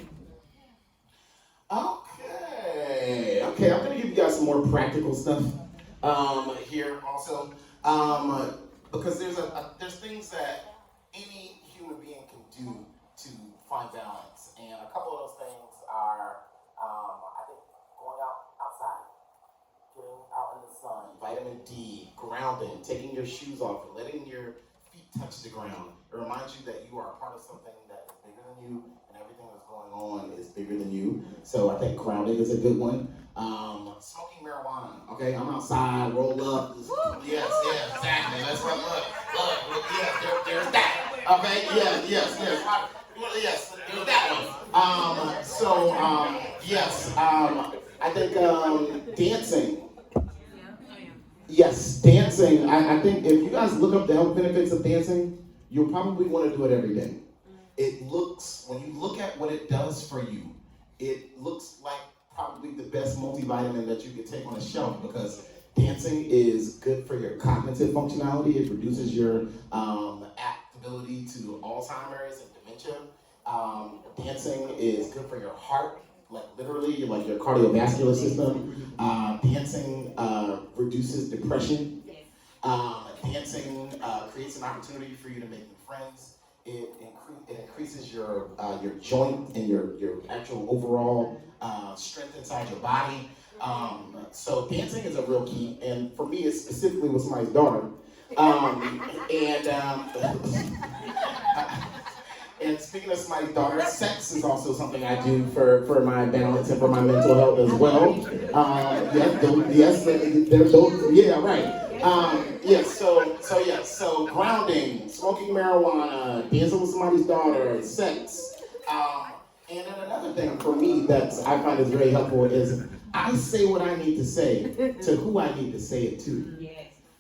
Okay, I'm gonna give you guys some more practical stuff. here also, because there's things that any human being can do to find balance, and a couple of those things are, I think, going outside, getting out in the sun, vitamin D, grounding, taking your shoes off, and letting your feet touch the ground. It reminds you that you are a part of something that is bigger than you, and everything that's going on is bigger than you. So I think grounding is a good one. Smoking marijuana. Okay, I'm outside, roll up. Yes, exactly. Let's look. Yeah, there's that. Okay, yes. Yes, there's that one. Yes. I think dancing. Yes, dancing. I think if you guys look up the health benefits of dancing, you'll probably want to do it every day. When you look at what it does for you, it looks like probably the best multivitamin that you could take on a shelf, because dancing is good for your cognitive functionality. It reduces your ability to Alzheimer's and dementia. Dancing is good for your heart, like literally, like your cardiovascular system. Dancing reduces depression. Dancing creates an opportunity for you to make new friends. It increases your joint and your actual overall strength inside your body. So dancing is a real key, and for me, it's specifically with somebody's daughter. And speaking of somebody's daughter, sex is also something I do for my balance and for my mental health as well. So grounding, smoking marijuana, dancing with somebody's daughter, sex. And then another thing for me that I find is very helpful is I say what I need to say to who I need to say it to.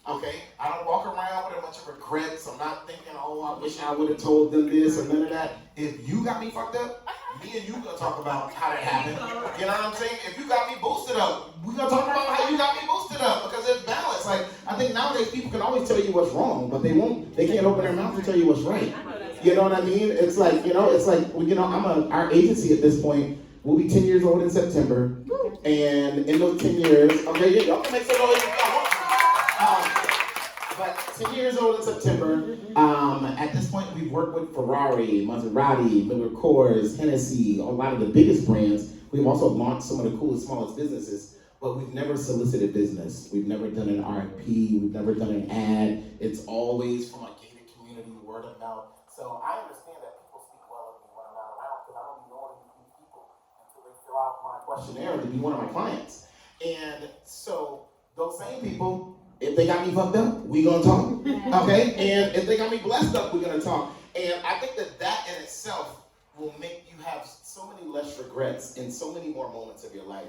Okay? I don't walk around with a bunch of regrets. I'm not thinking, I wish I would have told them this or none of that. If you got me fucked up, me and you gonna talk about how that happened. You know what I'm saying? If you got me boosted up, we gonna talk about how you got me boosted up, because there's balance. Like, I think nowadays people can always tell you what's wrong, but they can't open their mouth to tell you what's right. You know what I mean? It's like, our agency at this point will be 10 years old in September. And in those 10 years, y'all can make some noise if y'all want. But 10 years old in September. At this point, we've worked with Ferrari, Maserati, Miller Coors, Hennessy, a lot of the biggest brands. We've also launched some of the coolest, smallest businesses, but we've never solicited business. We've never done an RFP. We've never done an ad. It's always from a gated community, word of mouth. So I understand that people speak well of me when I'm not around, because I don't be knowing these people until they fill out my questionnaire to be one of my clients. And so those same people, if they got me fucked up, we gonna talk, okay? And if they got me blessed up, we're gonna talk. And I think that in itself will make you have so many less regrets and so many more moments of your life.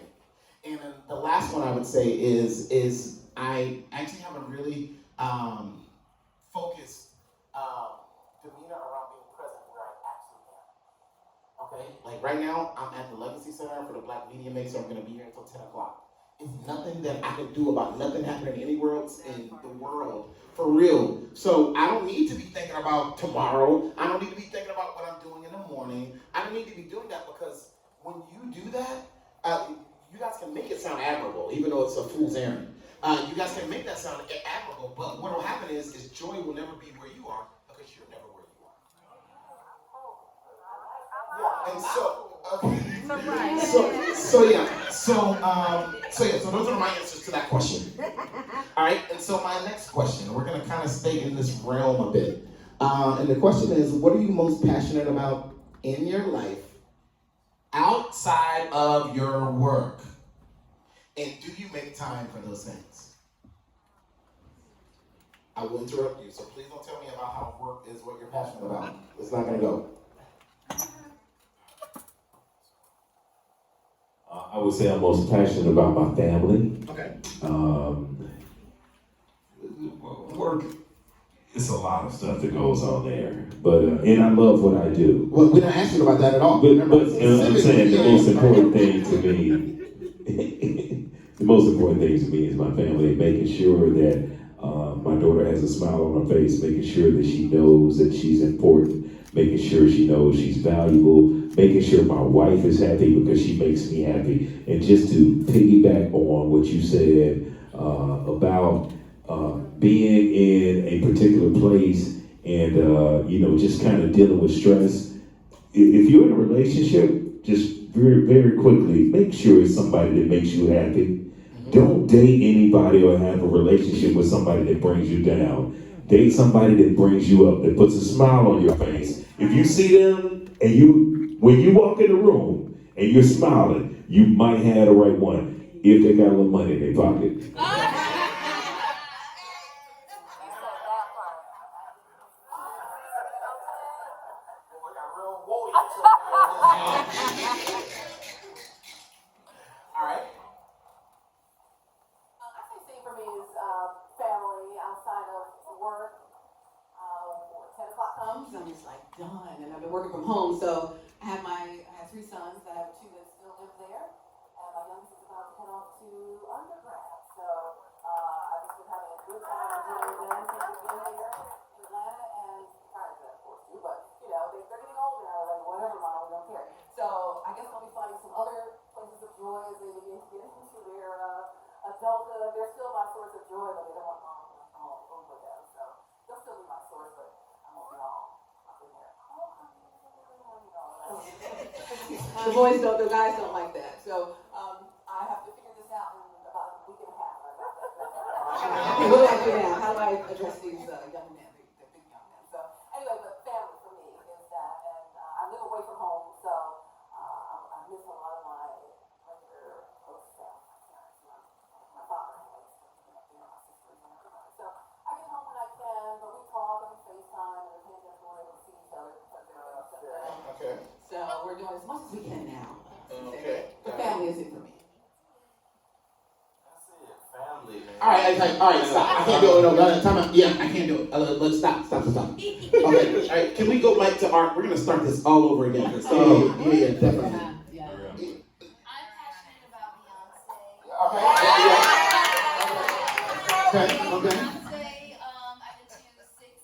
And then the last one I would say is I actually have a really focused demeanor around being present where I actually am. Okay? Like right now, I'm at the Legacy Center for the Black Media Mixer. I'm gonna be here until 10 o'clock. It's nothing that I can do about nothing happening anywhere else in the world, for real. So I don't need to be thinking about tomorrow. I don't need to be thinking about what I'm doing in the morning. I don't need to be doing that, because when you do that, you guys can make it sound admirable, even though it's a fool's errand. You guys can make that sound admirable, but what will happen is joy will never be where you are, because you're never where you are. Yeah, and so, okay. So those are my answers to that question. All right, and so my next question, we're gonna kind of stay in this realm a bit. And the question is, what are you most passionate about in your life outside of your work? And do you make time for those things? I will interrupt you, so please don't tell me about how work is what you're passionate about. It's not gonna go. I would say I'm most passionate about my family. Okay. Work, it's a lot of stuff that goes on there, but and I love what I do. Well, we're not asking about that at all. But I'm saying the most important thing to me, the most important thing to me is my family, making sure that my daughter has a smile on her face, making sure that she knows that she's important, making sure she knows she's valuable, making sure my wife is happy because she makes me happy. And just to piggyback on what you said, about being in a particular place and just kind of dealing with stress. If you're in a relationship, just very, very quickly, make sure it's somebody that makes you happy. Don't date anybody or have a relationship with somebody that brings you down. Date somebody that brings you up, that puts a smile on your face. If you see them and when you walk in the room and you're smiling, you might have the right one if they got a little money in their pocket. I'm just like done, and I've been working from home. So I have 3 sons. I have 2 that still live there, and my youngest is about to head off to undergrad. So I've just been having a good time enjoying them since we've been here in Atlanta, and prior to that, of course, too. But they're getting older now. They're like, whatever, mom, we don't care. So I guess I'll be finding some other places of joy as they begin to get into their adulthood. They're still my source of joy, but they don't want mom all over them. So they'll still be my source, but I won't be all. The boys don't, the guys don't like that. So I have to figure this out in about a week and a half. Okay, what do I do now? How do I address these young men, the big young men? So anyway, but family for me is that, and I live away from home, so I miss a lot of my regular host staff, my father, my sisters, and everybody. So I get home when I can, but we talk and we FaceTime, and the pandemic, we're able to see each other because they're shut down. Okay. So we're doing as much as we can now. Okay. The family is it for me. That's it, family, man. All right, stop. I can't do it. No, time out. Yeah, I can't do it. Let's stop. Okay. All right, can we go back to Art? We're gonna start this all over again. Yeah, definitely. I'm passionate about Beyonce. Okay. Beyonce, I did 6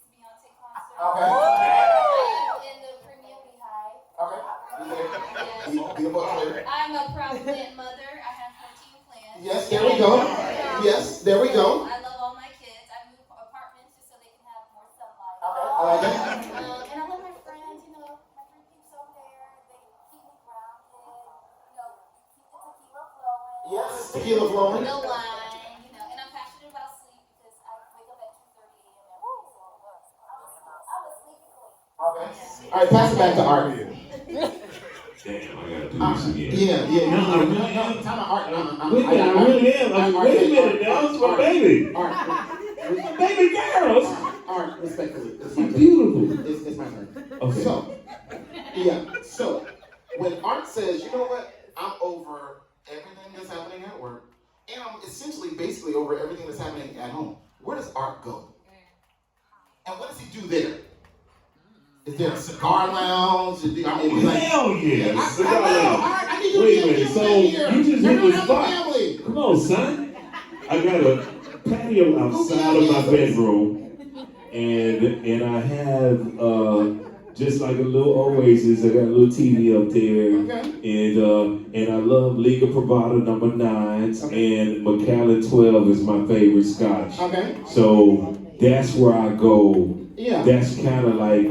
Beyonce concerts. Okay. In the premium Beehive. Okay. I'm a proud plant mother. I have 14 plants. Yes, there we go. Yes, there we go. I love all my kids. I move apartments just so they can have more sunlight. I like it. And I love my friends, my 3 peeps over there. They keep me grounded. Keep the tequila flowing. Yes, tequila flowing. No wine, and I'm passionate about sleep because I wake up at 2:30 a.m. every day. So I'm a sleepy queen. Okay. All right, pass it back to Art. Damn, I gotta do this again. Yeah. No, I really am. Time out, Art. Wait a minute, I really am. Wait a minute, that was my baby. Art. My baby girls. Art, respectfully. It's beautiful. It's my turn. Okay. So, when Art says, you know what, I'm over everything that's happening at work, and I'm essentially basically over everything that's happening at home, where does Art go? And what does he do there? Is there a cigar lounge? Hell yeah! Cigar lounge. lounge. I need you Wait a to minute, get so here. you just hit the spot. Family. Come on, son. I got a patio outside of my bedroom, and I have just like a little oasis. I got a little TV up there, and I love Liga Privada #9s, and Macallan 12 is my favorite scotch. Okay. So that's where I go. Yeah. That's kind of like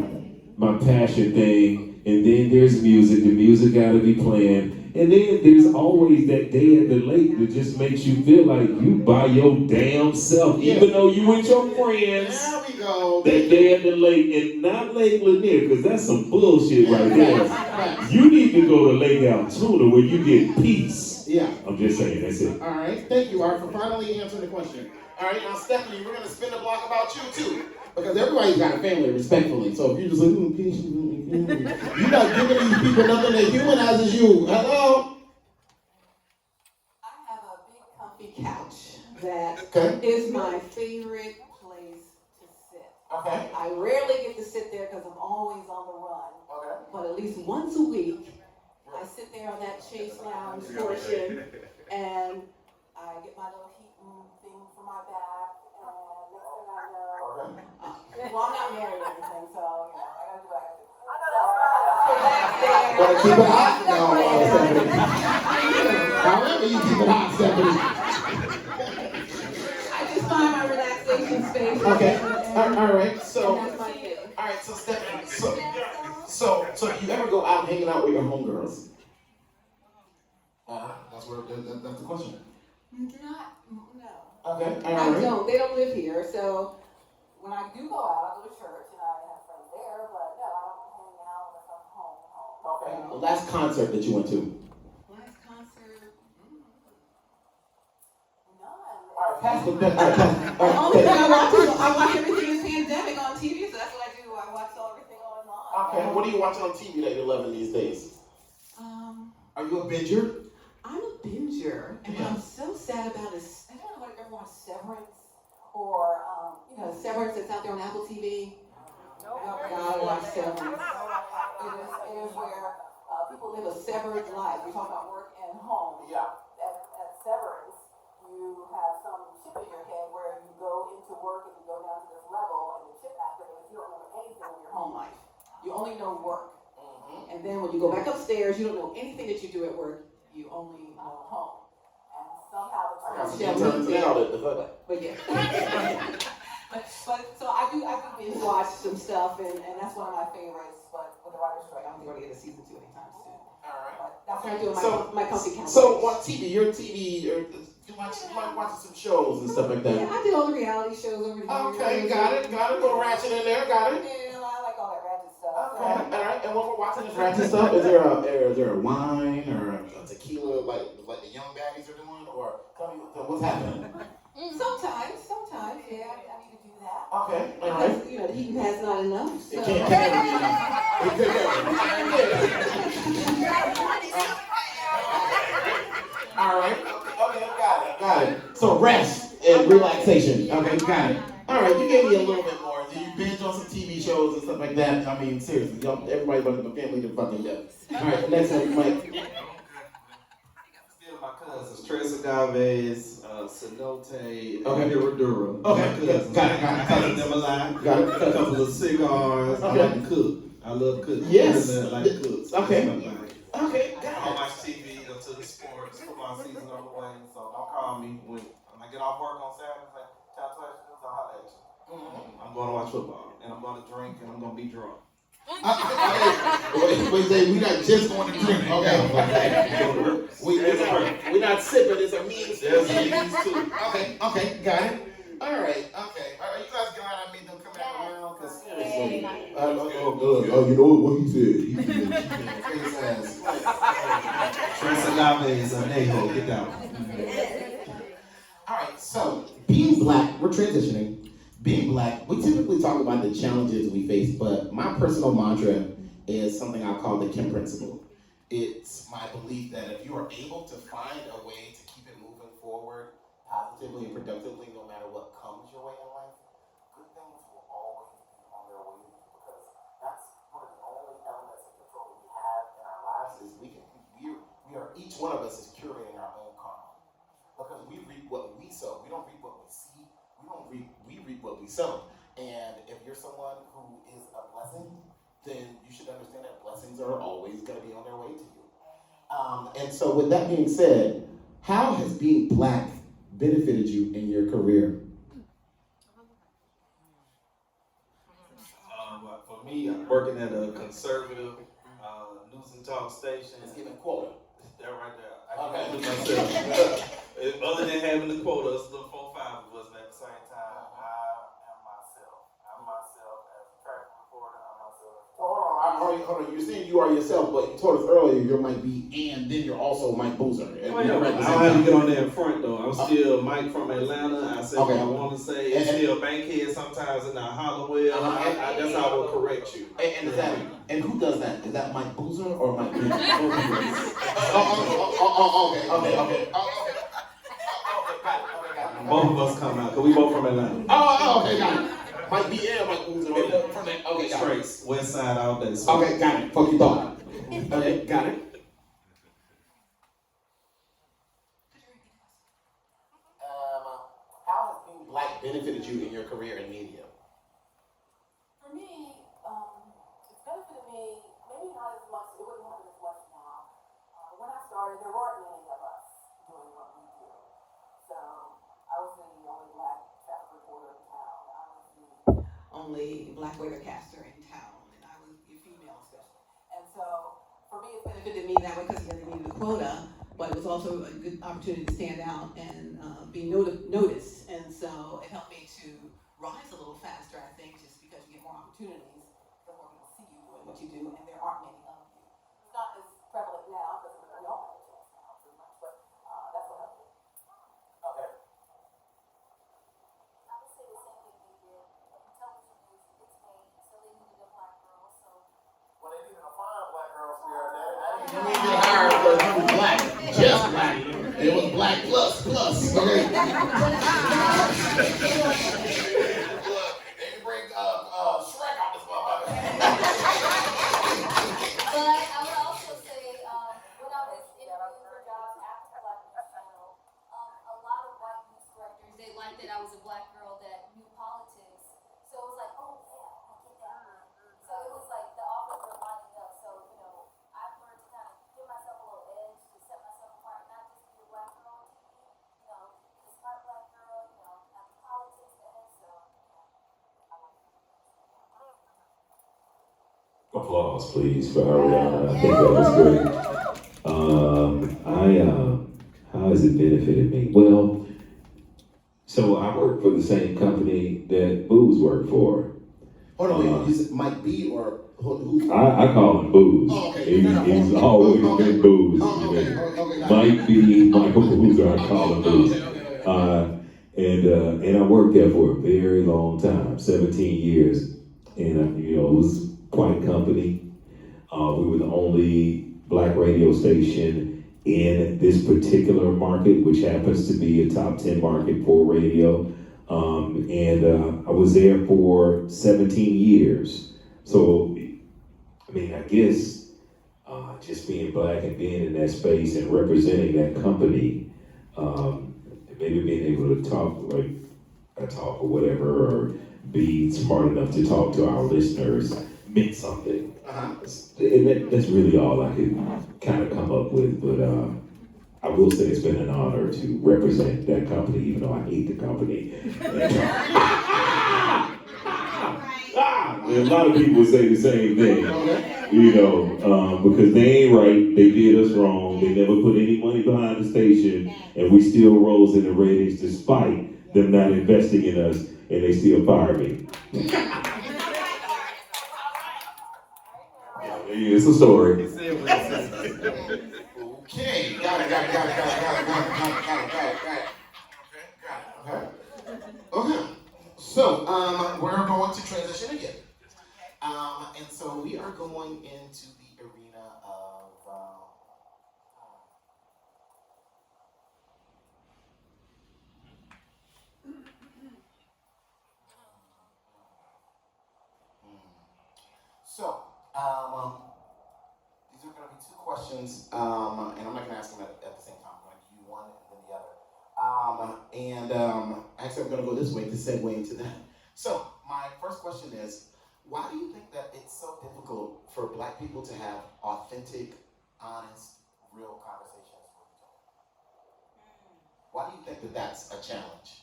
my passion thing. And then there's music. The music got to be playing. And then there's always that day at the lake that just makes you feel like you by your damn self, even though you with your friends. There we go. That day at the lake, and not Lake Lanier, because that's some bullshit right there. You need to go to Lake Altoona where you get peace. Yeah. I'm just saying, that's it. All right. Thank you, Art, for finally answering the question. All right, now Stephanie, we're going to spin the block about you too. Because everybody's got a family, respectfully. So if you're just like, you're not giving these people nothing that humanizes you. Hello? I have a big comfy couch that is my favorite place to sit. Okay. I rarely get to sit there because I'm always on the run. Okay. But at least once a week, I sit there on that Chase Lounge portion and I get my little heat thing for my back. And next thing I know, well, I'm not married or anything, so I gotta do what I gotta do. Gotta keep it hot? No, Stephanie. However you keep it hot, Stephanie. Okay. All right. So, And that's my favorite. all right. So, Stephanie. So, do you ever go out hanging out with your homegirls? That's the question. Not, no. Okay. All I right. don't. They don't live here, so when I do go out, I go to church and I have friends there. But no, I don't hang out unless I'm home. Okay. The last concert that you went to. Last concert. None. All right. Pass the All right. Only thing I watch everything in pandemic on TV, so that's what I do. I watch everything online. Okay. What are you watching on TV that you're loving these days? Are you a binger? I'm a binger, and what I'm so sad about is I don't know what everyone wants Severance or Severance that's out there on Apple TV. Oh God, I watch Severance. It is where people live a severed life. We talk about work and home. Yeah. At Severance, you have some chip in your head where you go into work and you go down to this level, and the chip activates. You don't remember anything of your Home life. You only know work. And then when you go back upstairs, you don't know anything that you do at work. You only know home. And somehow the I got some shall interns meet now there. But yeah. but so I do binge watch some stuff, and that's one of my favorites. But with the writer's strike, I don't think we're going to get a season 2 anytime soon. All right. But that's what I do in my comfy couch. So on TV, you're TV, you like watching some shows and stuff like that. Yeah, I do all the reality shows over here. Okay, got it. Go ratchet in there, got it. Yeah, I like all that ratchet stuff. Okay, all right. And when we're watching this ratchet stuff, is there a wine or a tequila like the young baddies are doing, or tell me what's happening? Sometimes, yeah, I need to do that. Okay, all right. Because, the heating pad's not enough. So. It can't never be enough. It could never. All right. Okay, got it. So rest and relaxation. Okay, got it. All right, you gave me a little bit more. Do you binge on some TV shows and stuff like that? I mean, seriously, y'all, everybody but my family to fucking death. All right, next one, Mike. Still my cousins, Tres Agaves, Cenote, Okay. Hiradura. Okay, My cousins. got it. I have them alive. Got it. A couple of cigars. Okay. I like to cook. I love cooking. Yes. I like to cook. Okay. That's my thing. Okay, I got don't it. watch TV until the sports. Football season on the way, so don't call me when I get off work on Saturday. Like, child questions, I'll holler at you. I'm going to watch football, and I'm going to drink, and I'm going to be drunk. Wait, we not just going to drink. Okay. We're not sipping. It's a means. There's these too. Okay, got it. All right. You guys glad I made them come back around? Because seriously, you know what he said. He says, Tres Agaves, Neho, get down. all right. So being black, we're transitioning. Being black, we typically talk about the challenges we face, but my personal mantra is something I call the Kim principle. It's my belief that if you are able to find a way to keep it moving forward positively and productively, no matter what comes your way in life, good things will always be on their way to you, because that's one of the only elements of control that we have in our lives. Is we are each one of us is curating our own karma, because we reap what we sow. We don't reap what we see. We reap what we sow. And if you're someone who is a blessing, then you should understand that blessings are always going to be on their way to you. And so with that being said, how has being black benefited you in your career? For me, I'm working at a conservative news and talk station. It's giving quota. That right there. I can do myself. Other than having the quota, it's the 4 or 5 of us, but at the same time, I am myself. I'm myself as a traffic reporter. I'm myself. Hold on. You're saying you are yourself, but you told us earlier you might be, and then you're also Mike Boozer. I don't have to get on there in front though. I'm still Mike from Atlanta. I say what I want to say. It's still Bankhead sometimes in the Hollowell. That's how I will correct you. And who does that? Is that Mike Boozer or Mike Boozer? Okay. Both of us come out because we both from Atlanta. Okay, got it. Mike B and Mike Boozer. From that. Okay, got it. Straight West Side all day. So. Okay, got it. Fuck you thought. Okay, got it. How has being black benefited you in your career in media? For me, it's benefited me, maybe not as much, it wouldn't happen as much now. When I started, there weren't many of us doing what we do. So I was the only black traffic reporter in town. I was only Black weathercaster in town, and I was a female especially. And so for me, it benefited me that way because they needed a quota, but it was also a good opportunity to stand out and be noticed. And so it helped me to rise a little faster, I think, just because you get more opportunities, the more people see you doing what you do, and there aren't many of you. It's not as prevalent now because we all have a chance now, pretty much, but that's what helped me. I Okay. would say the same thing they did. Television news, it's made, so they needed a black girl, so. Well, they needed a fine black girl for your dad. You need to hire because he was black, just black. It was black plus. Okay. They can bring Shrek out this motherfucker. But I would also say, when I was interviewing for jobs after Black News Channel, a lot of white news directors, they liked that I was a black girl that knew politics. So it was like, oh yeah, I get that one. So it was like the offers were lining up. So, I've learned to kind of give myself a little edge to set myself apart, not just be a black girl on TV, the smart black girl, not the politics edge. So, I like that. Applause, please, for Rarione. I think that was great. How has it benefited me? Well, so I work for the same company that Booze worked for. Hold on, wait, is it Mike B or who? I call him Booze. Oh, okay. He's always been Booze. Oh, okay. Mike B, Michael Boozer, I call him Booze. And I worked there for a very long time, 17 years. And, it was quite company. We were the only black radio station in this particular market, which happens to be a top 10 market for radio. I was there for 17 years. So, I guess just being black and being in that space and representing that company, maybe being able to talk like I talk or whatever, or be smart enough to talk to our listeners meant something. And that's really all I could kind of come up with. But I will say it's been an honor to represent that company, even though I hate the company. A lot of people say the same thing, because they ain't right, they did us wrong, they never put any money behind the station, and we still rose in the ratings despite them not investing in us, and they still fire me. It's a story. Okay, got it. Okay. So, we're going to transition again. And so we are going into the arena of these are going to be two questions, and I'm not going to ask them at the same time. I'm going to do one and then the other. Actually, I'm going to go this way to segue into that. So, my first question is, why do you think that it's so difficult for Black people to have authentic, honest, real conversations with each other? Why do you think that that's a challenge?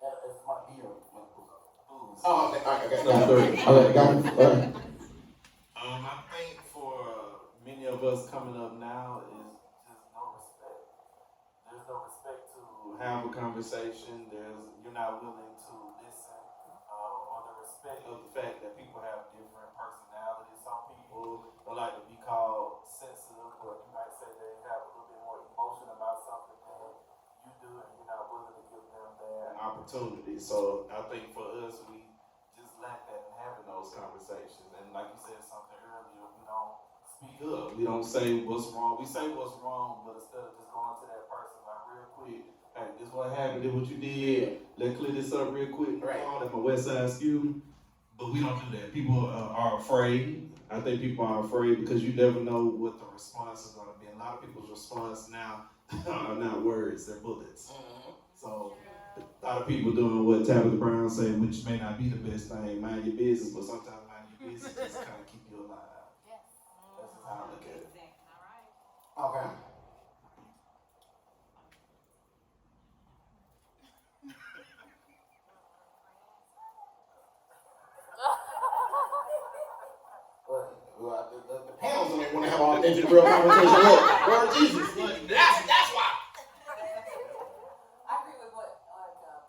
It's my beer, booze. Oh, okay, got it. All right. I think for many of us coming up now is just no respect. There's no respect to have a conversation. You're not willing to listen, or the respect of the fact that people have different personalities. Some people don't like to be called sensitive, but you might say they have a little bit more emotion about something than you do, and you're not willing to give them that opportunity. So I think for us, we just lack that in having those conversations. And like you said something earlier, we don't speak up. We don't say what's wrong. We say what's wrong, but instead of just going to that person like real quick, hey, this is what happened, this is what you did. Let's clear this up real quick. Right. That's my West Side student. But we don't do that. People are afraid. I think people are afraid because you never know what the response is going to be. A lot of people's response now are not words, they're bullets. So a lot of people doing what Tabitha Brown said, which may not be the best thing, mind your business, but sometimes mind your business just kind of keep you alive. Yes. That's just how I look at it. All right. Okay. the panels don't even want to have authentic, real conversation. Look, Lord Jesus, look, that's why. I agree with what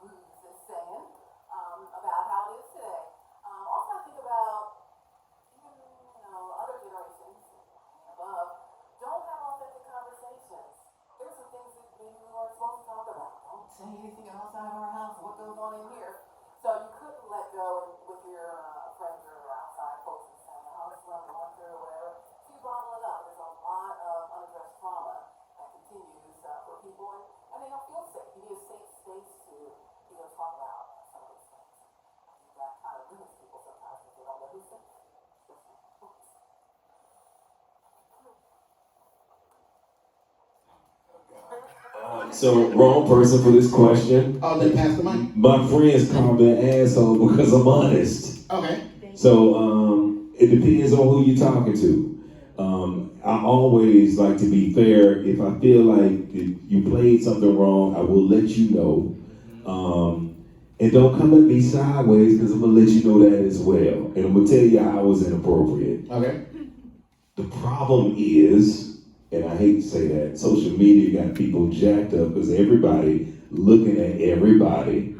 Bruce is saying about how it is today. Also, I think about even other generations above don't have authentic conversations. There's some things that maybe we weren't supposed to talk about. Don't say anything outside of our house. What goes on in here? So you couldn't let go with your friends or outside folks and say, "Oh, this is what I'm going through," or whatever. So you bottle it up. There's a lot of unaddressed trauma that continues for people, and they don't feel safe. You need a safe space to be able to talk about some of these things. I think that kind of limits people sometimes because they don't know who's safe. So, wrong person for this question. Oh, they passed the mic? My friends call me an asshole because I'm honest. Okay. So, it depends on who you're talking to. I always like to be fair. If I feel like you played something wrong, I will let you know. And don't come at me sideways because I'm going to let you know that as well. And I'm going to tell you how I was inappropriate. Okay. The problem is, and I hate to say that, social media got people jacked up because everybody looking at everybody,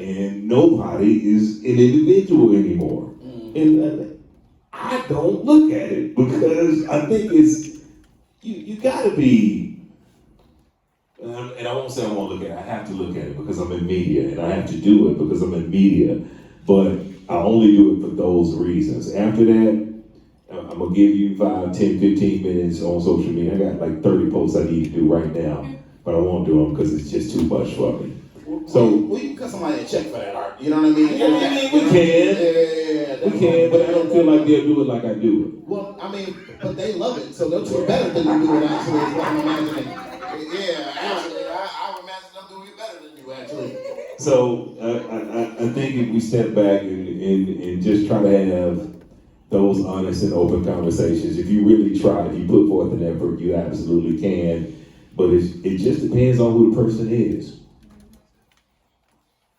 and nobody is an individual anymore. And I don't look at it because I think it's, you gotta be, and I won't say I won't look at it, I have to look at it because I'm in media, and I have to do it because I'm in media, but I only do it for those reasons. After that, I'm gonna give you 5, 10, 15 minutes on social media. I got like 30 posts I need to do right now, but I won't do them because it's just too much for me. So we can cut somebody a check for that, Art. You know what I mean? Yeah, we can. We can, but I don't feel like they'll do it like I do it. Well, I mean, but they love it, so they'll do it better than you do it, actually, is what I'm imagining. Yeah, actually, I would imagine them doing it better than you, actually. So I think if we step back and just try to have those honest and open conversations, if you really try, if you put forth an effort, you absolutely can. But it just depends on who the person is.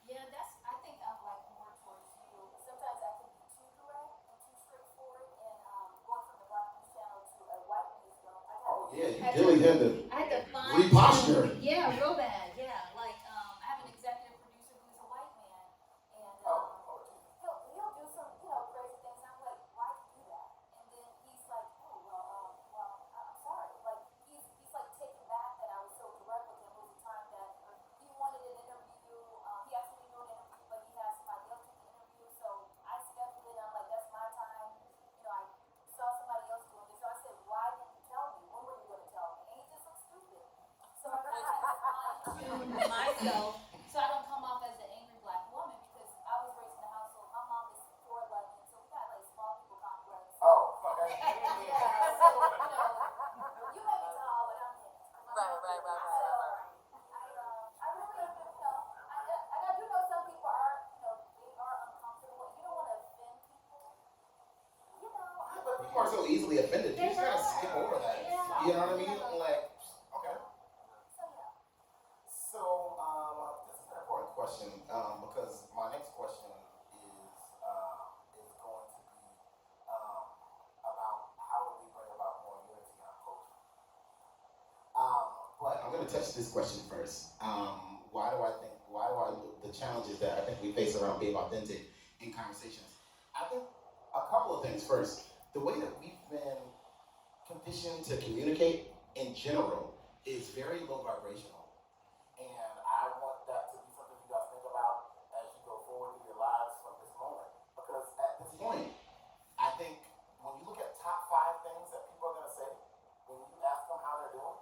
Yeah, I think I'm like more towards you. Sometimes I can be too direct and too straightforward, and going from the Black News channel to a white news channel. Oh, yeah, you really had to find reposture. Yeah, real bad. Yeah, like I have an executive producer who's a white man, and he'll do some crazy things. And I'm like, why do you do that? And then he's like, oh well, I'm sorry. Like he's like taken back that I was so direct with him. It was a time that he wanted an interview. He asked me to do an interview, but he had somebody else do the interview. So I scheduled it. I'm like, that's my time. I saw somebody else doing it. So I said, why didn't you tell me? When were you going to tell me? And he just looked stupid. So I kind of to myself, so I don't come off as an angry black woman, because I was raised in a household. My mom is 4'11", so we got like small people complex. Oh, okay. Yeah, so you may be tall, but I'm in. Right. I really, and I do know some people are, they are uncomfortable. You don't want to offend people. But people are so easily offended. You just gotta skip over that. You know what I mean? Like, okay. So, this is an important question because my next question is going to be about how do we bring about more unity in our culture. But I'm going to touch this question first. Why do I the challenges that I think we face around being authentic in conversations? I think a couple of things. First, the way that we've been conditioned to communicate in general is very low vibrational. And I want that to be something you guys think about as you go forward through your lives from this moment. Because at this point, I think when you look at top 5 things that people are going to say, when you ask them how they're doing,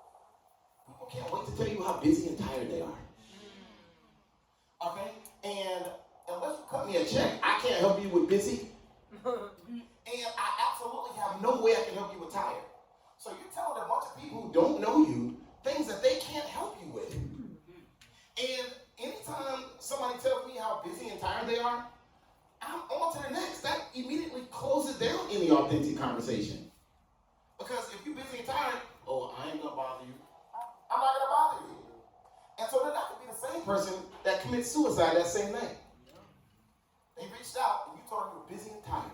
people can't wait to tell you how busy and tired they are. Okay? And unless you cut me a check, I can't help you with busy. And I absolutely have no way I can help you with tired. So you're telling a bunch of people who don't know you things that they can't help you with. And anytime somebody tells me how busy and tired they are, I'm on to the next. That immediately closes down any authentic conversation. Because if you're busy and tired, I ain't gonna bother you. I'm not gonna bother you. And so then that could be the same person that commits suicide that same night. They reached out and you told them you were busy and tired.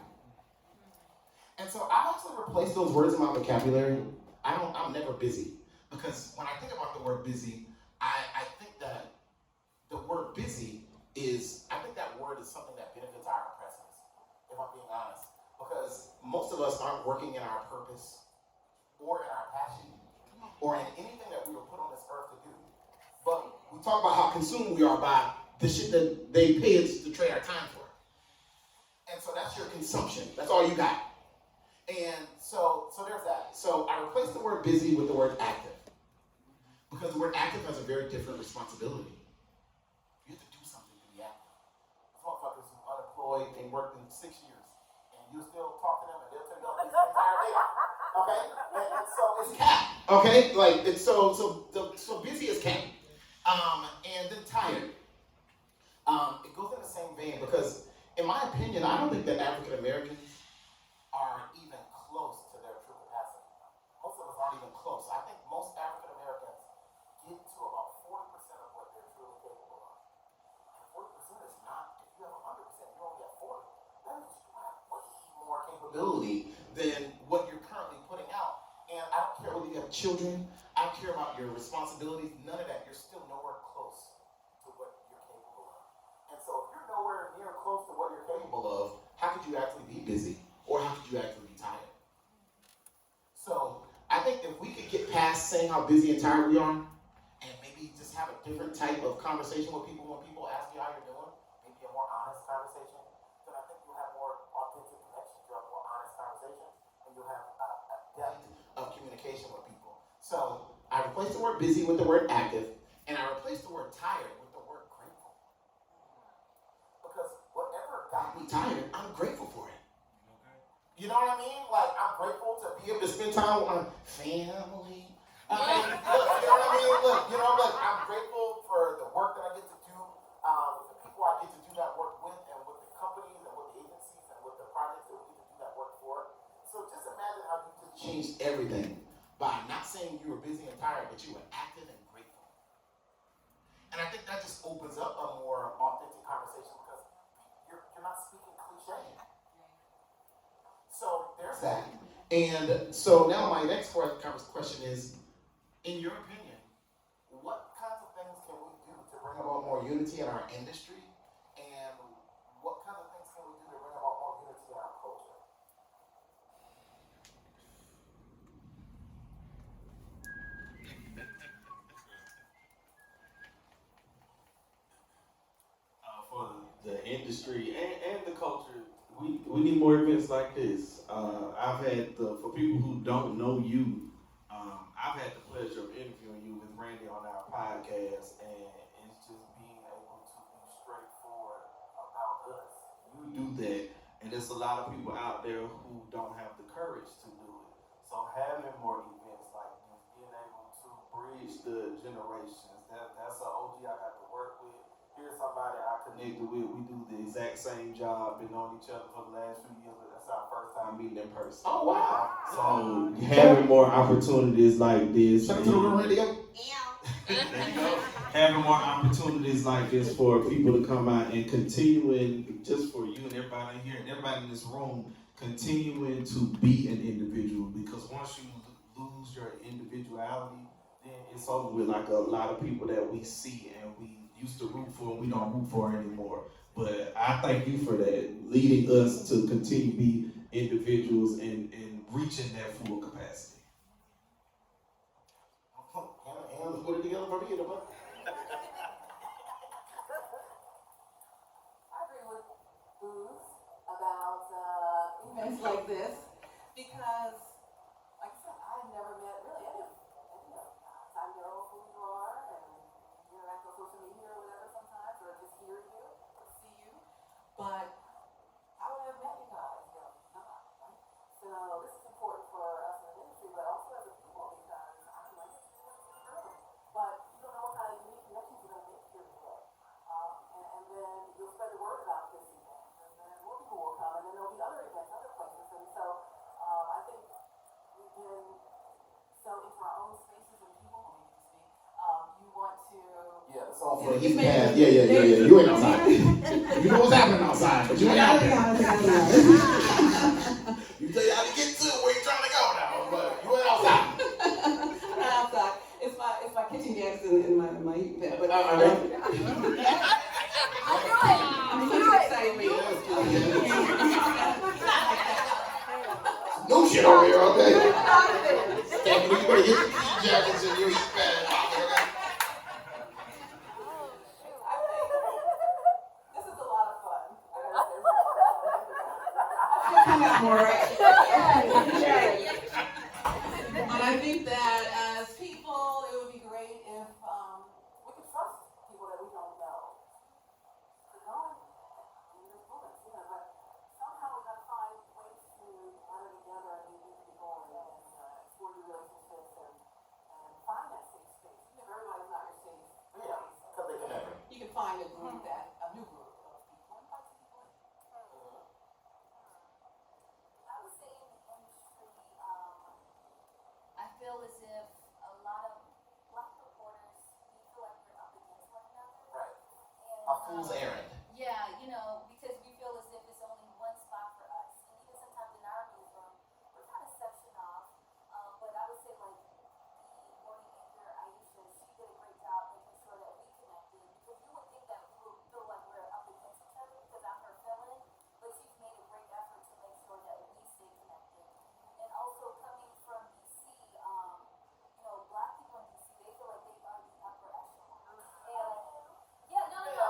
And so I actually replaced those words in my vocabulary. I'm never busy. Because when I think about the word busy, I think that the word busy I think that word is something that benefits our oppressors, if I'm being honest. Because most of us aren't working in our purpose or in our passion or in anything that we were put on this earth to do. But we talk about how consumed we are by the shit that they pay us to trade our time for. And so that's your consumption. That's all you got. And so there's that. So I replaced the word busy with the word active. Because the word active has a very different responsibility. You have to do something to be active. There's motherfuckers who are unemployed and worked in 6 years. And you still talk to them and they'll tell you the entire day. Okay? And so it's cap. Okay? Like, it's so busy is cap. And then tired. It goes in the same vein because, in my opinion, I don't think that African Americans are even close to their true capacity. Most of us aren't even close. I think most African Americans get to about 40% of what they're truly capable of. And 40% is not, if you have 100%, you only have 40. That means you have way more capability than what you're currently putting out. And I don't care whether you have children, I don't care about your responsibilities, none of that. You're still nowhere close to what you're capable of. And so if you're nowhere near close to what you're capable of, how could you actually be busy? Or how could you actually be tired? So I think if we could get past saying how busy and tired we are, and maybe just have a different type of conversation with people when people ask you how you're doing, maybe a more honest conversation, then I think you'll have more authentic connections, you'll have more honest conversations, and you'll have a depth of communication with people. So I replaced the word busy with the word active, and I replaced the word tired with the word grateful. Because whatever got me tired, I'm grateful for it. You know what I mean? Like, I'm grateful to be able to spend time with my family. I mean, look, you know what I mean? Look, I'm grateful for the work that I get to do, the people I get to do that work with, and with the companies, and with the agencies, and with the projects that we get to do that work for. So just imagine how you just changed everything by not saying you were busy and tired, but you were active and grateful. And I think that just opens up a more authentic conversation because you're not speaking cliche. So there's that. And so now my next question is, in your opinion, what kinds of things can we do to bring about more unity in our industry? And what kinds of things can we do to bring about more unity in our culture? For the industry and the culture, we need more events like this. I've had for people who don't know you, I've had the pleasure of interviewing you with Randi on our podcast, and it's just being able to be straightforward about us. You do that, and there's a lot of people out there who don't have the courage to do it. So having more events like this, being able to bridge the generations, that's an OG I got to work with. Here's somebody I connected with. We do the exact same job, been knowing each other for the last few years, but that's our first time meeting in person. Oh, wow. So having more opportunities like this. Shout out to the radio. Having more opportunities like this for people to come out and continuing, just for you and everybody here and everybody in this room, continuing to be an individual, because once you lose your individuality, then it's over with. Like a lot of people that we see and we used to root for and we don't root for anymore. But I thank you for that, leading us to continue to be individuals and reaching that full capacity. Let's put it together for me. I agree with Booz about events like this because, like I said, I never met really any of you. I know who you are and interact on social media or whatever sometimes, or just hear you or see you, but I would have met you guys, not, right? So this is important for us in the industry, but also as a people because I don't know, but you don't know what kind of unique connections you're going to make here today. And then you'll spread the word about this event, and then more people will come, and then there'll be other events, other places. And so I think we've been so into our own spaces and people when we can speak. You want to... Yeah, it's all for the East Pass. Yeah. You ain't outside. You know what's happening outside, but you ain't out there. You tell you how to over here, okay? Stephanie, you better get your key jackets and your heat pad out there, okay? This is a lot of fun. Come on, Maura. And I think that as people, it would be great if we could trust people that we don't know. We're going in this bullets, but somehow we gotta find ways to gather together and meet people and explore new relationships and find that safe space. Even if everybody's not your safe space, Because they can never. you can find a group a new group of people and invite some people in. I would say in the industry, I feel as if a lot of Black reporters, we feel like we're up against one another. Right. And, A fool's errand. Yeah, because we feel as if it's only one spot for us. And even sometimes in our newsroom, we're kind of section off. But I would say like the morning anchor, Aisha, she did a great job making sure that we connected. Because you would think that we would feel like we're up against each other because I'm her fill-in. But she's made a great effort to make sure that we stay connected. And also coming from DC, Black people in DC, they feel like they are the upper echelon. And yeah, no.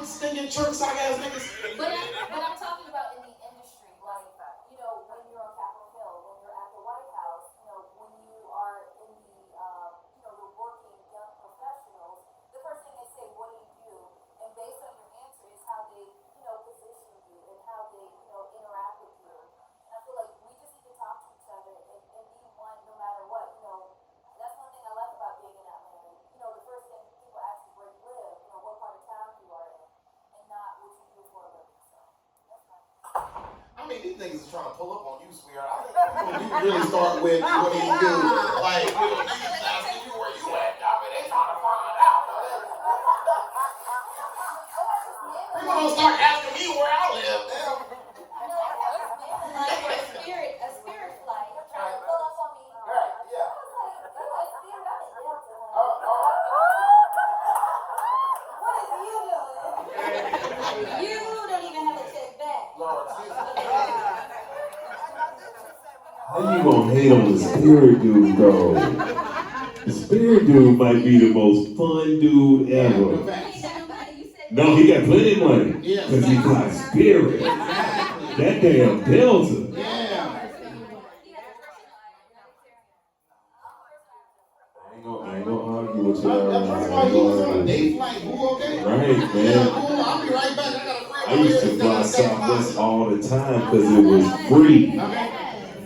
Stinking church sock ass niggas. But I'm talking about in the industry, like, when you're on Capitol Hill, when you're at the White House, when you are in the working young professionals, the first thing they say, what do you do? And based on your answer is how they, position you and how they, interact with you. And I feel like we just need to talk to each other and be one no matter what, That's one thing I like about being in Atlanta. The first thing people ask is where you live, what part of town you are in, and not what you do for a living. So that's my. I mean, these niggas is trying to pull up on you, sweetheart. I think when you really start with what do you do, like, niggas asking you where you at, I mean, they trying to find out. People don't start asking me where I live. Damn. Like a spirit flight, trying to pull up on me. Right, yeah. I was like, Spirit, I'm in Delta. What is you doing? You don't even have a check back. Lord Jesus. How you gonna hate on the spirit dude, bro? The spirit dude might be the most fun dude ever. No, he got plenty of money. Yeah, Because he got spirit. That damn Delta. Yeah. I ain't gonna argue with you. That's why he was on a date flight. Who okay? Right, Yeah, man. cool. I'll be right back. I got a friend I used to fly Southwest all the time because it was free.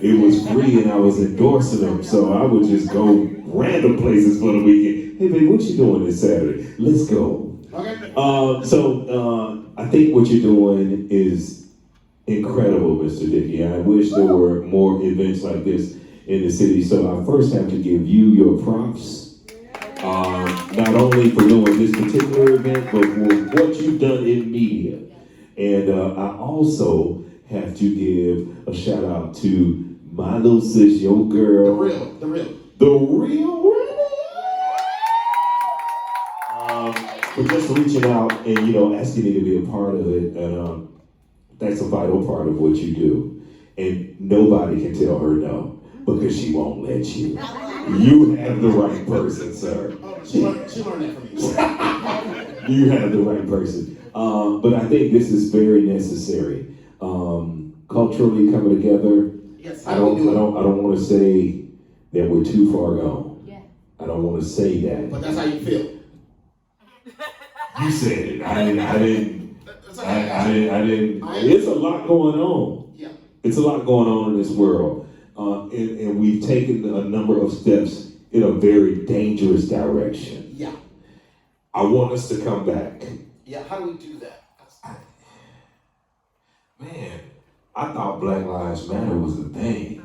It was free and I was endorsing them. So I would just go random places for the weekend. Hey, babe, what you doing this Saturday? Let's go. Okay. I think what you're doing is incredible, Mr. Dickey. I wish there were more events like this in the city. So I first have to give you your props. Not only for doing this particular event, but for what you've done in media. And I also have to give a shout out to my little sis, your girl. The real. For just reaching out and, asking me to be a part of it. And that's a vital part of what you do. And nobody can tell her no, because she won't let you. You have the right person, sir. She learned that from me. You have the right person. But I think this is very necessary. Culturally coming together. Yes, I don't want to say that we're too far gone. Yeah. I don't want to say that. But that's how you feel. You said it. I didn't. It's a lot going on. Yeah. It's a lot going on in this world. And we've taken a number of steps in a very dangerous direction. Yeah. I want us to come back. Yeah, how do we do that? Man, I thought Black Lives Matter was a thing.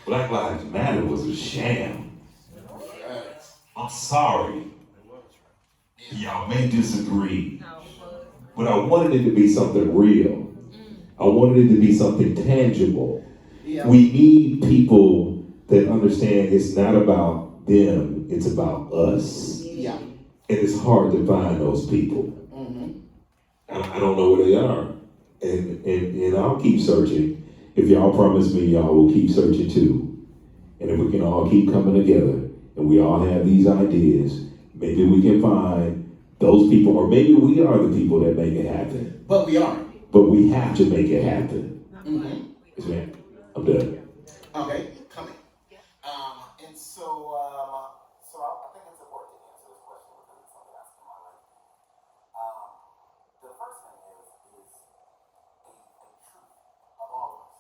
Black Lives Matter was a sham. I'm sorry. Y'all may disagree, but I wanted it to be something real. I wanted it to be something tangible. Yeah. We need people that understand it's not about them, it's about us. Yeah. And it's hard to find those people. Mm-hmm. I don't know where they are. And I'll keep searching. if y'all promise me y'all will keep searching too, and if we can all keep coming together, and we all have these ideas, maybe we can find those people, or maybe we are the people that make it happen. But we are. But we have to make it happen. Mm-hmm. Yes, ma'am. I'm done. Okay, coming. And so I think it's important to answer this question because it's something that's in my life. The first thing is a truth of all of us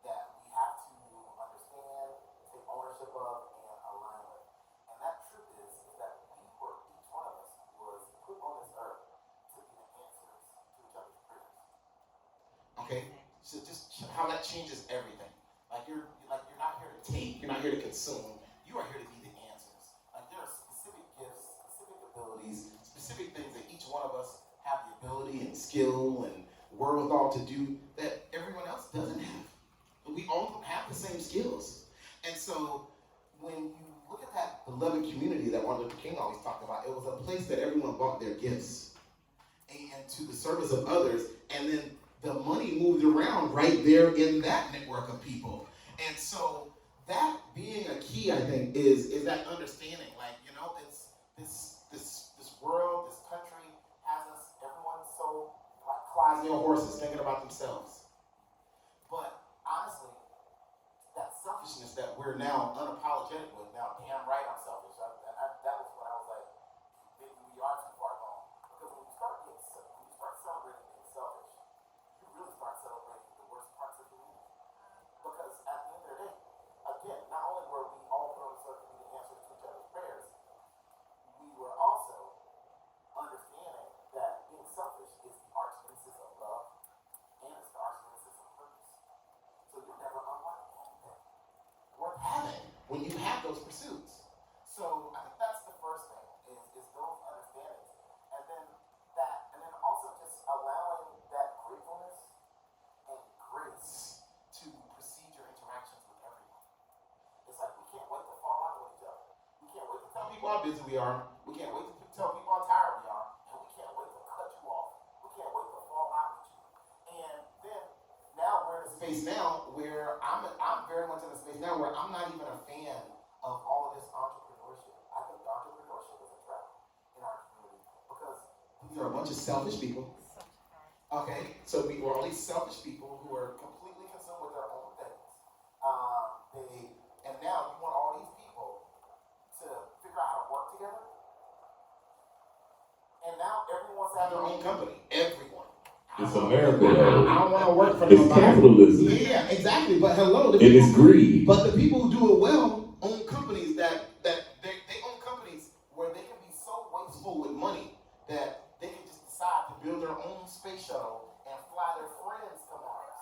that we have to understand, take ownership of, and align with. And that truth is that each one of us was put on this earth to be the answers to each other's prayers. Okay, so just how that changes everything. Like you're not here to take, you're not here to consume. You are here to be the answers. Like there are specific gifts, specific abilities, specific things that each one of us have the ability and skill and wherewithal to do that everyone else doesn't have. But we all have the same skills. And so when you look at that beloved community that Martin Luther King always talked about, it was a place that everyone brought their gifts and to the service of others, and then the money moved around right there in that network of people. And so that being a key, I think, is that understanding. Like, you know, it's this world, this country has us, everyone's so like Clydesdale horses thinking about themselves. But honestly, that selfishness that we're now unapologetic with, now damn right I'm selfish. That was when I was like, maybe we are too far gone. Because when you start celebrating being selfish, you really start celebrating the worst parts of humanity. Because at the end of the day, again, not only were we all put on this earth to be the answer to each other's prayers, we were also understanding that being selfish is the arch nemesis of love, and it's the arch nemesis of purpose. So you'll never unlock anything worth having when you have those pursuits. So I think that's the first thing, is those understandings. And then also just allowing that gratefulness and grace to precede your interactions with everyone. It's like we can't wait to fall out with each other. We can't wait to tell people how busy we are. We can't wait to tell people how tired we are. And we can't wait to cut you off. We can't wait to fall out with you. And then now we're in a space now where I'm very much in a space now where I'm not even a fan of all of this entrepreneurship. I think entrepreneurship is a trap in our community because these are a bunch of selfish people. Okay, so we were all these selfish people who are completely consumed with their own things. And now you want all these people to figure out how to work together. And now everyone's having their own company. Everyone. It's America, though. I don't want to work for It's nobody. capitalism. Yeah, exactly. But hello, It is greed. But the people who do it well own companies that they own companies where they can be so wasteful with money that they can just decide to build their own space shuttle and fly their friends to Mars.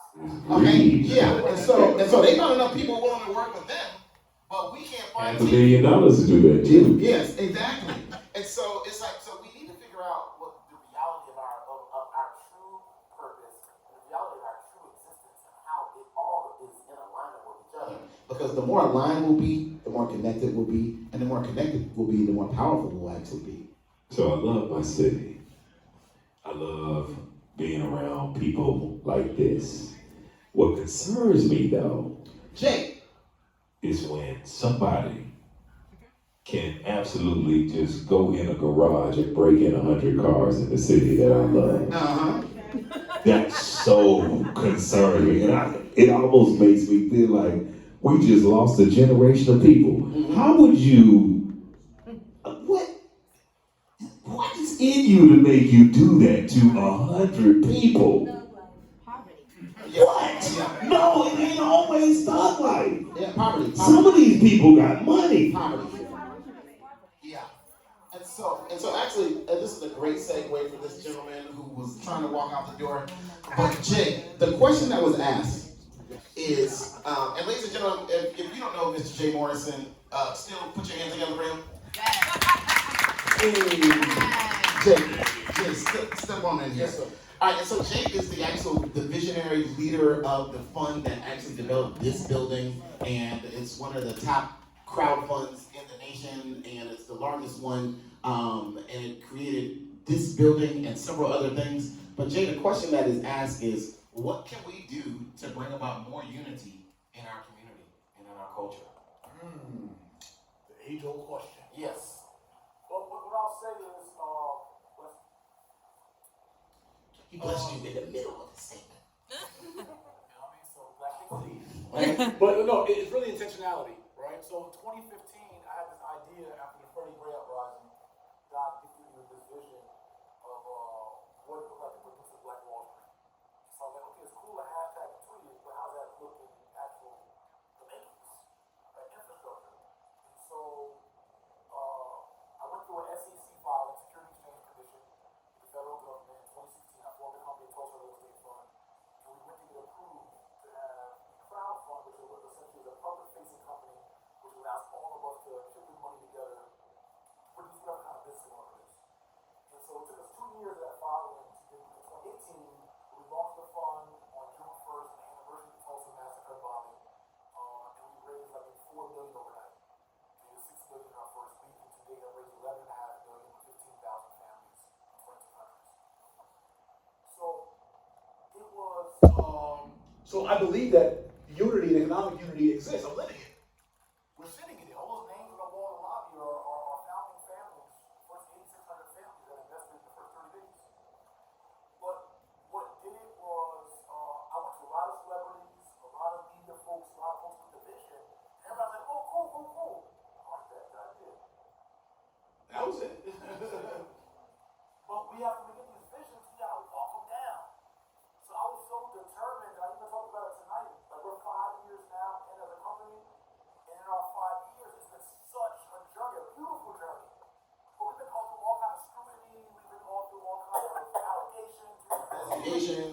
Okay, yeah, and so they got enough people willing to work with them, but we can't find $500 million to do that too. Yes, exactly. And so it's like, so we need to figure out what the reality of our true purpose and the reality of our true existence and how it all is in alignment with each other. Because the more aligned we'll be, the more connected we'll be, and the more connected we'll be, the more powerful we'll actually be. So I love my city. I love being around people like this. What concerns me though, Jay, is when somebody can absolutely just go in a garage and break in 100 cars in the city that I love. That's so concerning. And it almost makes me feel like we just lost a generation of people. Mm-hmm. How would you, what is in you to make you do that to 100 people? What? Yeah. No, it ain't always thought like. Yeah, poverty. Some of these people got money. Poverty. Yeah. And so actually, this is a great segue for this gentleman who was trying to walk out the door. But Jay, the question that was asked is, and ladies and gentlemen, if you don't know Mr. Jay Morrison, still put your hands together for him. Hey, Jay, step on in here. Yes, sir. All right, and so Jay is the visionary leader of the fund that actually developed this building, and it's one of the top crowd funds in the nation, and it's the largest one, and it created this building and several other things. But Jay, the question that is asked is, what can we do to bring about more unity in our community and in our culture? The age-old question. Yes. Well, what I'll say is, He blessed you in the middle of the statement. so Black Right? But no, it's really intentionality, right? So in 2015, I had this idea after the Freddie Gray uprising. God gifted me with this vision of what it looked like to produce a Black Wall Street. So I was like, okay, it's cool to hashtag and tweet it, but how's that look in actual the makings, like infrastructure? And so I went through an SEC filing, Security Exchange Commission, with the federal government in 2016. I formed a company, Tulsa Real Estate Fund, and we went to get approved to have crowdfund, which is essentially a public-facing company, which allows all of us to chip in money together, produce whatever kind of business we want to produce. And so it took us 2 years of that filing to get to 2018. We launched the fund on June 1st, the anniversary of the Tulsa Massacre bombing, and we raised like $4 million overnight. We did $6 million in our first week, and to date, I raised $11.5 million with 15,000 families in 22 countries. So it was. So I believe that unity, economic unity exists. I'm living it. We're sitting in it. All those names on the wall in the lobby are founding families, first 8,600 families that invested in the first 30 days. But what did it was, I went to a lot of celebrities, a lot of media folks, a lot of folks with the vision, and everybody's like, oh, cool. I like that idea. That was it. But we have to get these visions, we gotta walk them down. So I was so determined, and I even talked about it tonight, like we're 5 years now in as a company, and in our 5 years, it's been such a journey, a beautiful journey. But we've been going through all kinds of scrutiny, we've been going through all kinds of allegations.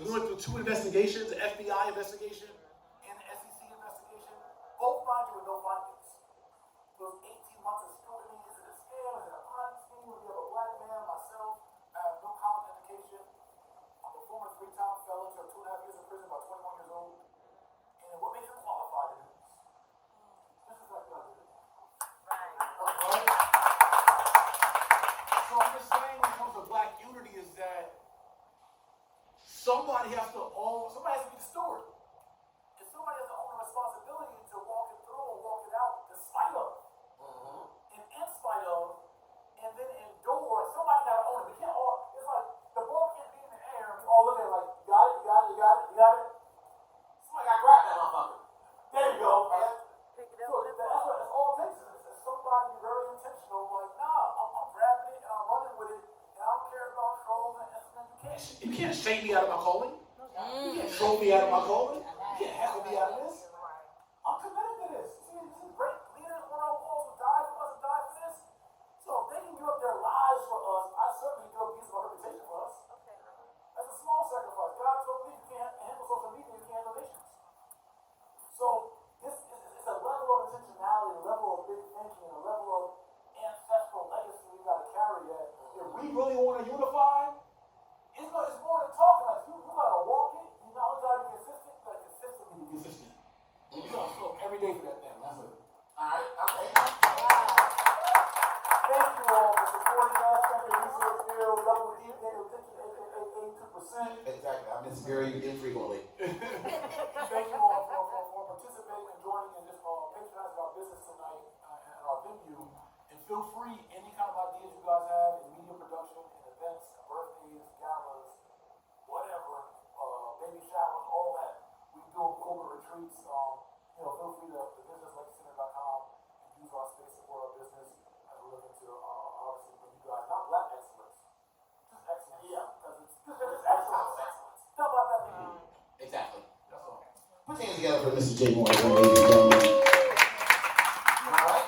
We went through 2 investigations, the FBI investigation and the SEC investigation, both found with no findings. Those 18 months of scrutiny, is it a scam, is it a Ponzi scheme, we have a Black man, myself, I have no college education. I'm a former 3-time felon, served 2.5 years in prison, about 21 years old. And what makes you qualified to do this? This is like God did it. Right. So I'm just saying, when it comes to Black unity, is that somebody has to be the steward. And somebody has to own the responsibility to walk it through and walk it out despite of. And in spite of, and then endure. Somebody got to own it. We can't all, it's like the ball can't be in the air and we all look at it like, you got it. Somebody got to grab that motherfucker. There you go. Pick it up. So that's what it's all takes. Is somebody be very intentional, like, nah, I'm grabbing it and I'm running with it, and I don't care about trolls and Instagram. You can't shake me out of my calling. You can't troll me out of my calling. You can't heckle me out of this. I'm committed to this. See, this is great leaders on our walls who die for us and die for this. So if they can give up their lives for us, I certainly give up a piece of my reputation for us. That's a small sacrifice. God told me you can't handle social media, you can't handle nations. So this is a level of intentionality, a level of big thinking, a level of ancestral legacy we got to carry that if we really want to unify, it's more than talking. Like you got to walk it. You not only got to be consistent, you got to consistently be consistent. So every day for that thing. That's it. All right. Okay. Thank you all for supporting us. Thank you, Research Bureau, WSB-TV, 82%. Exactly. I miss very infrequently. Thank you all for participating and joining in this patronizing our business tonight and our venue. And feel free, any kind of ideas you guys have in media production, in events, birthdays, galas, whatever, baby showers, all that. We do corporate retreats. Feel free to businesslegacycenter.com and use our space to support our business as we look into obviously for you guys, not Black excellence, just excellence. Yeah, because it's excellence. Tell about that. Exactly. That's all. Put your hands together for Mr. J. Morris, ladies and gentlemen. Alright.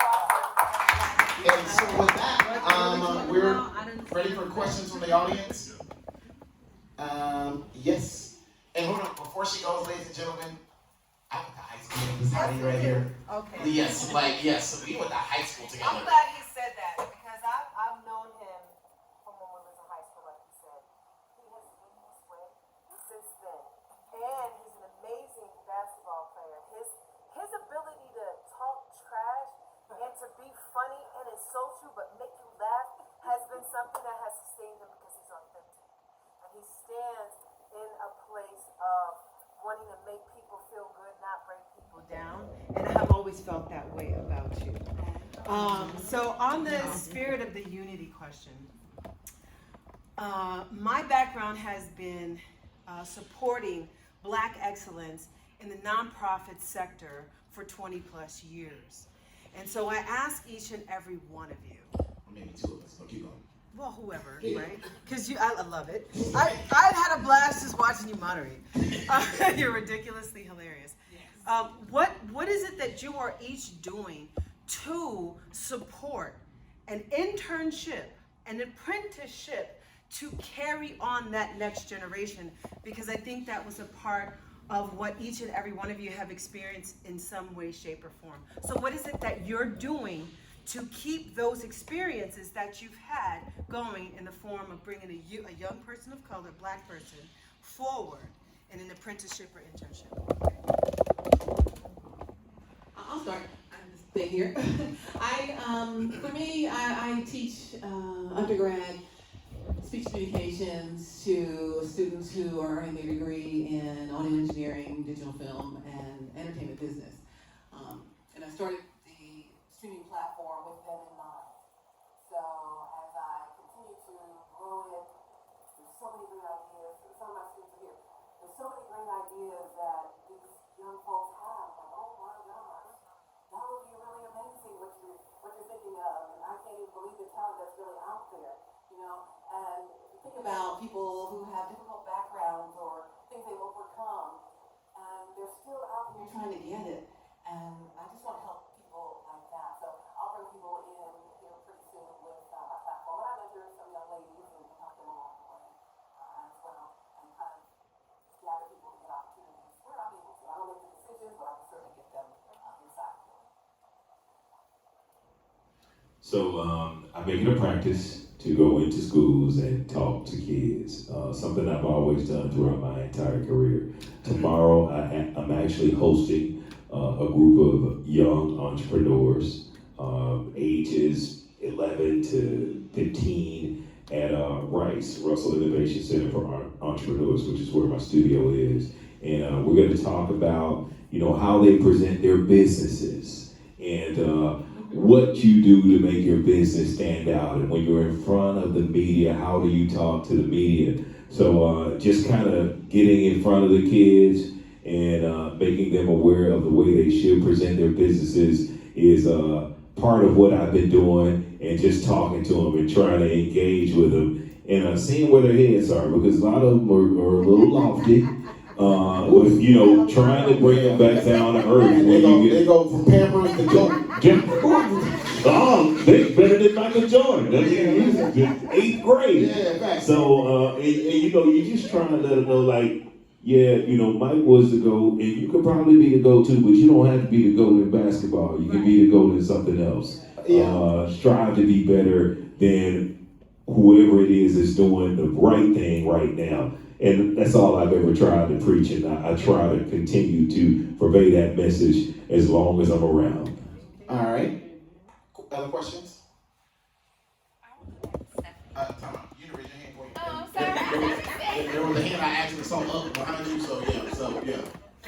And so with that, we're ready for questions from the audience. Yes. And hold on, before she goes, ladies and gentlemen, I went to high school with this honey right here. Okay. Yes, so we went to high school together. I'm glad he said that because I've known him from when we was in high school, like he said. He has been this way since then. And he's an amazing basketball player. His ability to talk trash and to be funny and it's social but make you laugh has been something that has sustained him because he's authentic. And he stands in a place of and I have always felt that way about you. So on the spirit of the unity question, my background has been supporting Black excellence in the nonprofit sector for 20 plus years. And so I ask each and every one of you. Maybe two of us, but keep going. Well, whoever, right? Because I love it. I had a blast just watching you moderate. You're ridiculously hilarious. What is it that you are each doing to support an internship, an apprenticeship to carry on that next generation? Because I think that was a part of what each and every one of you have experienced in some way, shape, or form. So what is it that you're doing to keep those experiences that you've had going in the form of bringing a young person of color, Black person, forward in an apprenticeship or internship? I'll start. I'm just staying here. For me, I teach undergrad speech communications to students who are earning their degree in audio engineering, digital film, and entertainment business. And I started the streaming platform with them in mind. So as I continue to grow it, there's so many great ideas. Some of my students are here. There's so many great ideas that these young folks have. Like, oh my gosh, that would be really amazing what you're thinking of. And I can't even believe the talent that's really out there, you know. And think about people who have difficult backgrounds or things they've overcome, and they're still out here trying to get it. And I just want to help people like that. So I'll bring people in here pretty soon with my platform. And I mentor some young ladies and help them along the way as well, and kind of gather people to get opportunities where I'm able to. I don't make the decisions, but I can certainly get them inside. So I make it a practice to go into schools and talk to kids, something I've always done throughout my entire career. Tomorrow I'm actually hosting a group of young entrepreneurs, ages 11 to 15 at Rice, Russell Innovation Center for Entrepreneurs, which is where my studio is. And we're going to talk about, how they present their businesses and what you do to make your business stand out. And when you're in front of the media, how do you talk to the media? So just kind of getting in front of the kids and making them aware of the way they should present their businesses is part of what I've been doing, and just talking to them and trying to engage with them and seeing where their heads are, because a lot of them are a little lofty. With, trying to bring them back down to earth. They go from Pampers to Joe. Oh, they better than Michael Jordan. He's 8th grade. Yeah, so, you're just trying to let them know, like, Mike was the GOAT, and you could probably be the GOAT too, but you don't have to be the GOAT in basketball. You can be the GOAT in something else. Strive to be better than whoever it is that's doing the right thing right now. And that's all I've ever tried to preach, and I try to continue to purvey that message as long as I'm around. All right. Other questions? Time out. You didn't raise your hand for you. Oh, I'm sorry. There was a hand I actually saw up behind you, so yeah.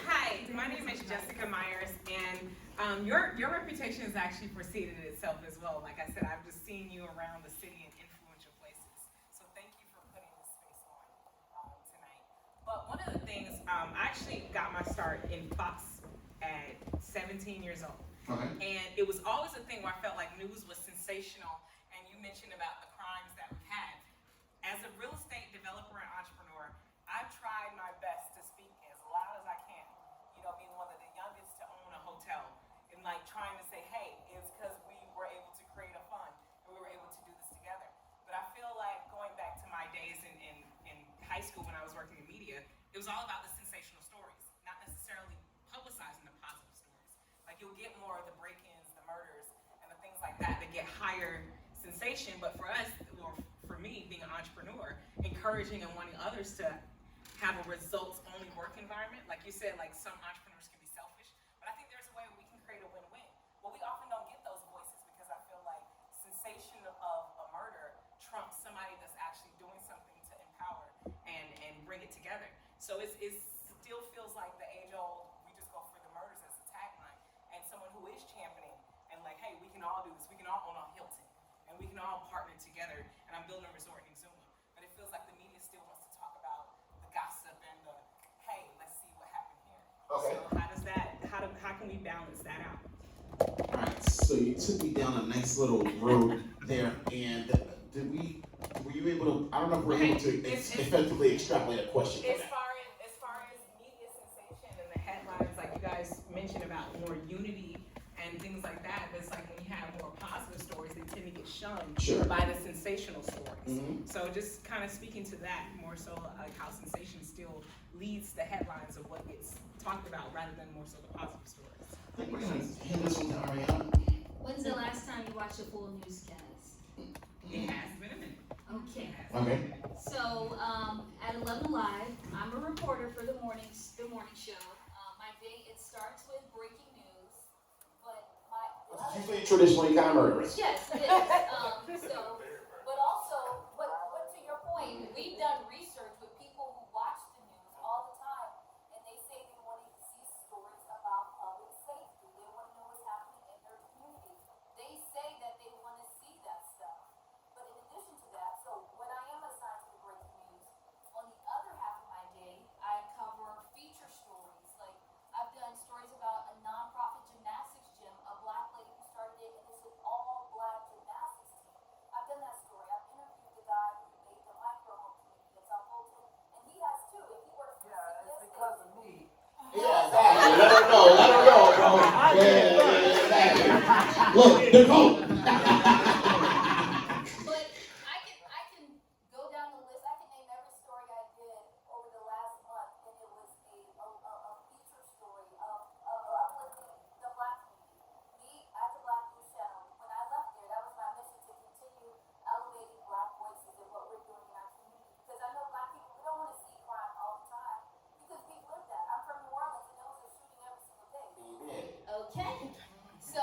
Hi, my name is Jessica Myers, and your reputation has actually preceded itself as well. Like I said, I've just seen you around the city in influential places. So thank you for putting this space on tonight. But one of the things, I actually got my start in Fox at 17 years old. Okay. And it was always a thing where I felt like news was sensational, and you mentioned about the crimes that we've had. As a real estate developer and entrepreneur, I've tried my best to speak as loud as I can, being one of the youngest to own a hotel, and like trying to say, hey, it's because we were able to create a fund, and we were able to do this together. But I feel like going back to my days in high school when I was working in media, it was all about the sensational stories, not necessarily publicizing the positive stories. Like, you'll get more of the break-ins, the murders, and the things like that get higher sensation. But for us, or for me, being an entrepreneur, encouraging and wanting others to have a results-only work environment. Like you said, like some entrepreneurs can be selfish, but I think there's a way we can create a win-win. Well, we often don't get those voices because I feel like sensation of a murder trumps somebody that's actually doing something to empower and bring it together. So it still feels like the age-old, we just go for the murders as a tagline. And we can all partner together, and I'm building a resort in Exuma. But it feels like the media still wants to talk about the gossip and the, hey, let's see what happened here. Okay. So how does that, how can we balance that out? All right, so you took me down a nice little road there, and were you able to, I don't know if we're able to effectively extrapolate a question from that. As far as media sensation and the headlines, like you guys mentioned about more unity and things like that, it's like when you have more positive stories, they tend to get shunned by the sensational stories. Mm-hmm. So just kind of speaking to that more so, like how sensation still leads the headlines of what gets talked about rather than more so the positive stories. I think we're gonna hand this one to Ariana. When's the last time you watched a full newscast? It has been a minute. Okay. Okay. So, at 11 Live, I'm a reporter for the morning show. My day, it starts with breaking news, but Which is usually traditionally kind of murderous. yes, it is. But also, to your point, we've done research with people who watch the news all the time, and they say they want to see stories about public safety. They want to know what's happening in their community. They say that they want to see that stuff. But in addition to that, so when I am assigned to the breaking news, on the other half of my day, I cover feature stories. Like, I've done stories about a nonprofit gymnastics gym, a black lady who started it, and it's an all-black gymnastics team. I've done that story. I've interviewed the guy who made the micro home community that's on Fulton, and he has too, and he works for It's because of me. Yeah, exactly. Let her know, bro. Yeah, exactly. Look, Nicole. But I can go down the list. I can name every story I did over the last month, and it was a feature story of uplifting the black community. Me, at the Black News Channel, when I left there, that was my mission to continue elevating black voices and what we're doing in our community. Because I know black people, we don't want to see crime all the time because we've lived that. I'm from New Orleans, and there was a shooting every single day. Okay. So,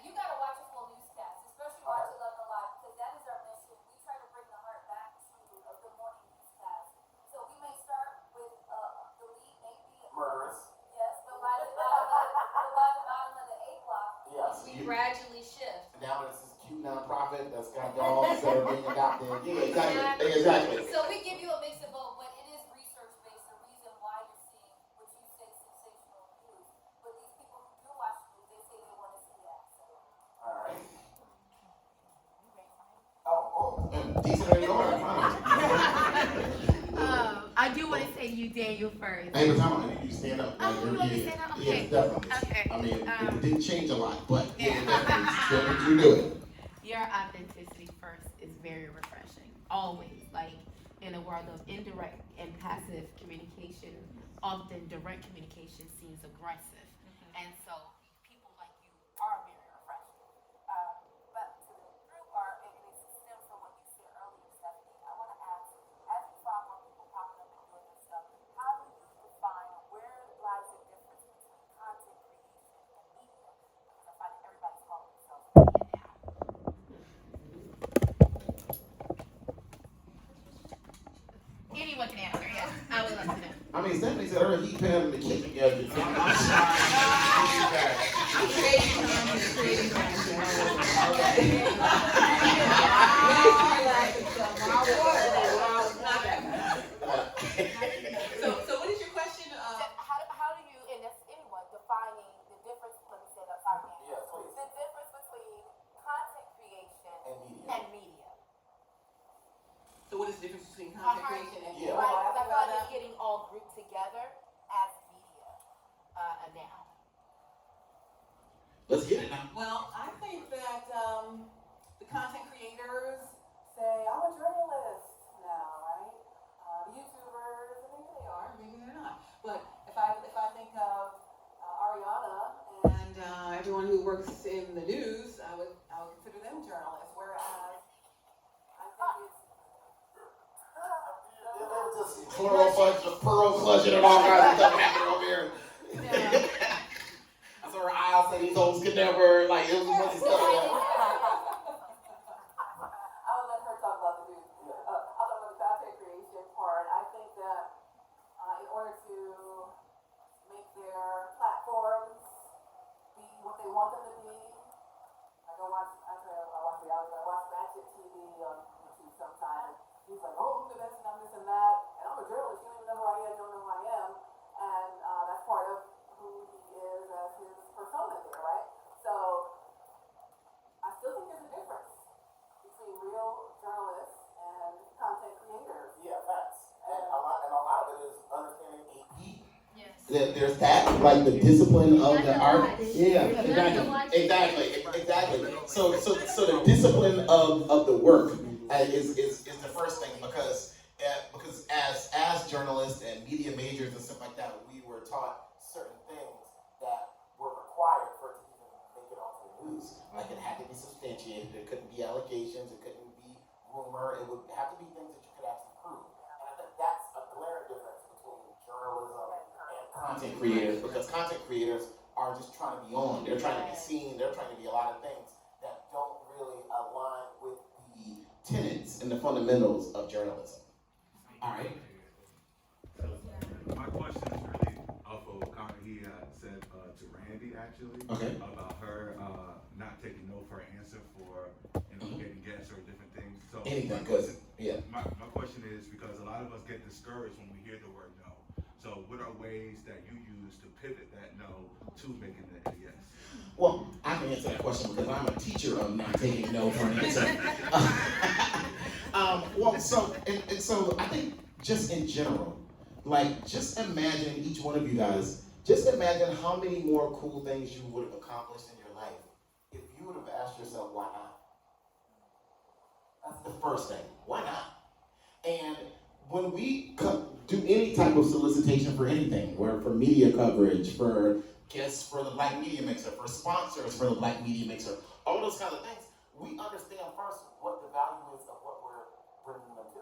you gotta watch a full newscast, especially watch 11 Alive, because that is our mission. We try to bring the heart back to the morning newscast. So we may start with the lead, maybe Murderous. yes, but by the bottom of the A block, Yes. we gradually shift. Now it's this cute nonprofit that's got dogs that are being adopted. Yeah, exactly. So we give you a mix of both, but it is research based. The reason why you're seeing what you say sensational news, but these people who do watch news, they say they want to see that. So. All right. Decent in order. I do want to say you, Daniel, first. Hey, but time out. You stand up. Oh, you want me to stand up? Okay. Yeah, definitely. Okay. I mean, it didn't change a lot, but definitely, you do it. Your authenticity first is very refreshing. Always. Like, in a world of indirect and passive communication, often direct communication seems aggressive. And so, people like you are very refreshing. But to the group art, and it stems from what you said earlier, Stephanie, I want to ask, as you find more people popping up and doing this stuff, how do you define where lies the difference between content creation and media? Because I find that everybody's calling themselves media now. Anyone can answer, yes. I would love to know. I mean, Stephanie said her heat pad and the kick together. I'm sorry. Creating So what is your question? How do you, and that's anyone, defining the difference, let me say that, sorry, Yes, please. the difference between content creation and media. So what is the difference between content creation and Yeah. Right, because I feel like it's getting all grouped together as media now. Let's get it now. Well, I think that the content creators say, I'm a journalist now, right? The YouTubers, maybe they are, maybe they're not. But if I think of Ariana and everyone who works in the news, I would consider them journalists. Whereas I think it's Pearl clutching and all kinds of stuff happening over here. I saw her eyes say these hoes could never, like, it was a bunch of stuff like that. I would let her talk about the news. I'll talk about the content creation part. I think that in order to make their platforms be what they want them to be, I watch reality, I watch watching TV on YouTube sometimes. He's like, oh, I'm the best and I'm this and that. And I'm a journalist. You don't even know who I am, don't know who I am. And that's part of who he is as his persona there, right? So I still think there's a difference between real journalists and content creators. Yeah, facts. And a lot of it is understanding AP. Yes. There's that, like the discipline of the art. Yeah, exactly. So the discipline of the work is the first thing because as journalists and media majors and stuff like that, we were taught certain things that were required for it to even make it onto the news. Like it had to be substantiated. It couldn't be allegations. It couldn't be rumor. It would have to be things that you could actually prove. And I think that's a glaring difference between journalism and content creators, because content creators are just trying to be on. They're trying to be seen. They're trying to be a lot of things that don't really align with the tenets and the fundamentals of journalism. All right. My question is really off of a comment he said to Randi actually about her not taking no for an answer for getting guests or different things. So Anything, my question is because a lot of us get discouraged when we hear the word no. So what are ways that you use to pivot that no to making it a yes? Well, I can answer that question because I'm a teacher of not taking no for an answer. So I think just in general, like just imagine each one of you guys, just imagine how many more cool things you would have accomplished in your life if you would have asked yourself, why not? That's the first thing. Why not? And when we do any type of solicitation for anything, where for media coverage, for guests for the Black Media Mixer, for sponsors for the Black Media Mixer, all those kind of things, we understand first what the value is of what we're bringing them to.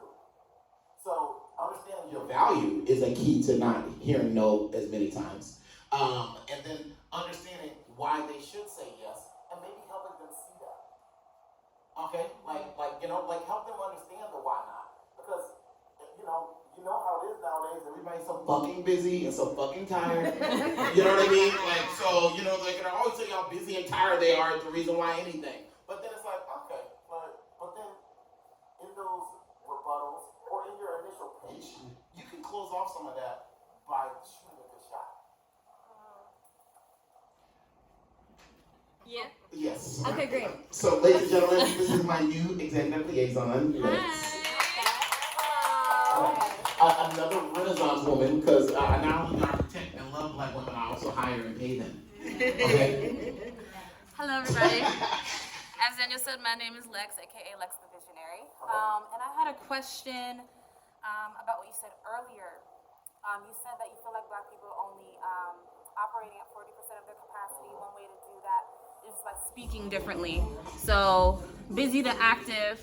So understanding your value is a key to not hearing no as many times. And then understanding why they should say yes, and maybe helping them see that. Okay, like help them understand the why not, because you know how it is nowadays. Everybody's so fucking busy and so fucking tired. You know what I mean? Like so, they can always tell you how busy and tired they are is the reason why anything. But then it's like, okay, but then in those rebuttals or in your initial pitch, you can close off some of that by shooting a good shot. Yeah. Yes. Okay, great. So, ladies and gentlemen, this is my new executive liaison. Another Renaissance woman, because I not only architect and love Black women, I also hire and pay them. Okay. Hello, everybody. As Daniel said, my name is Lex, aka Lex the Visionary. And I had a question about what you said earlier. You said that you feel like Black people are only operating at 40% of their capacity. One way to do that is by speaking differently. So busy to active,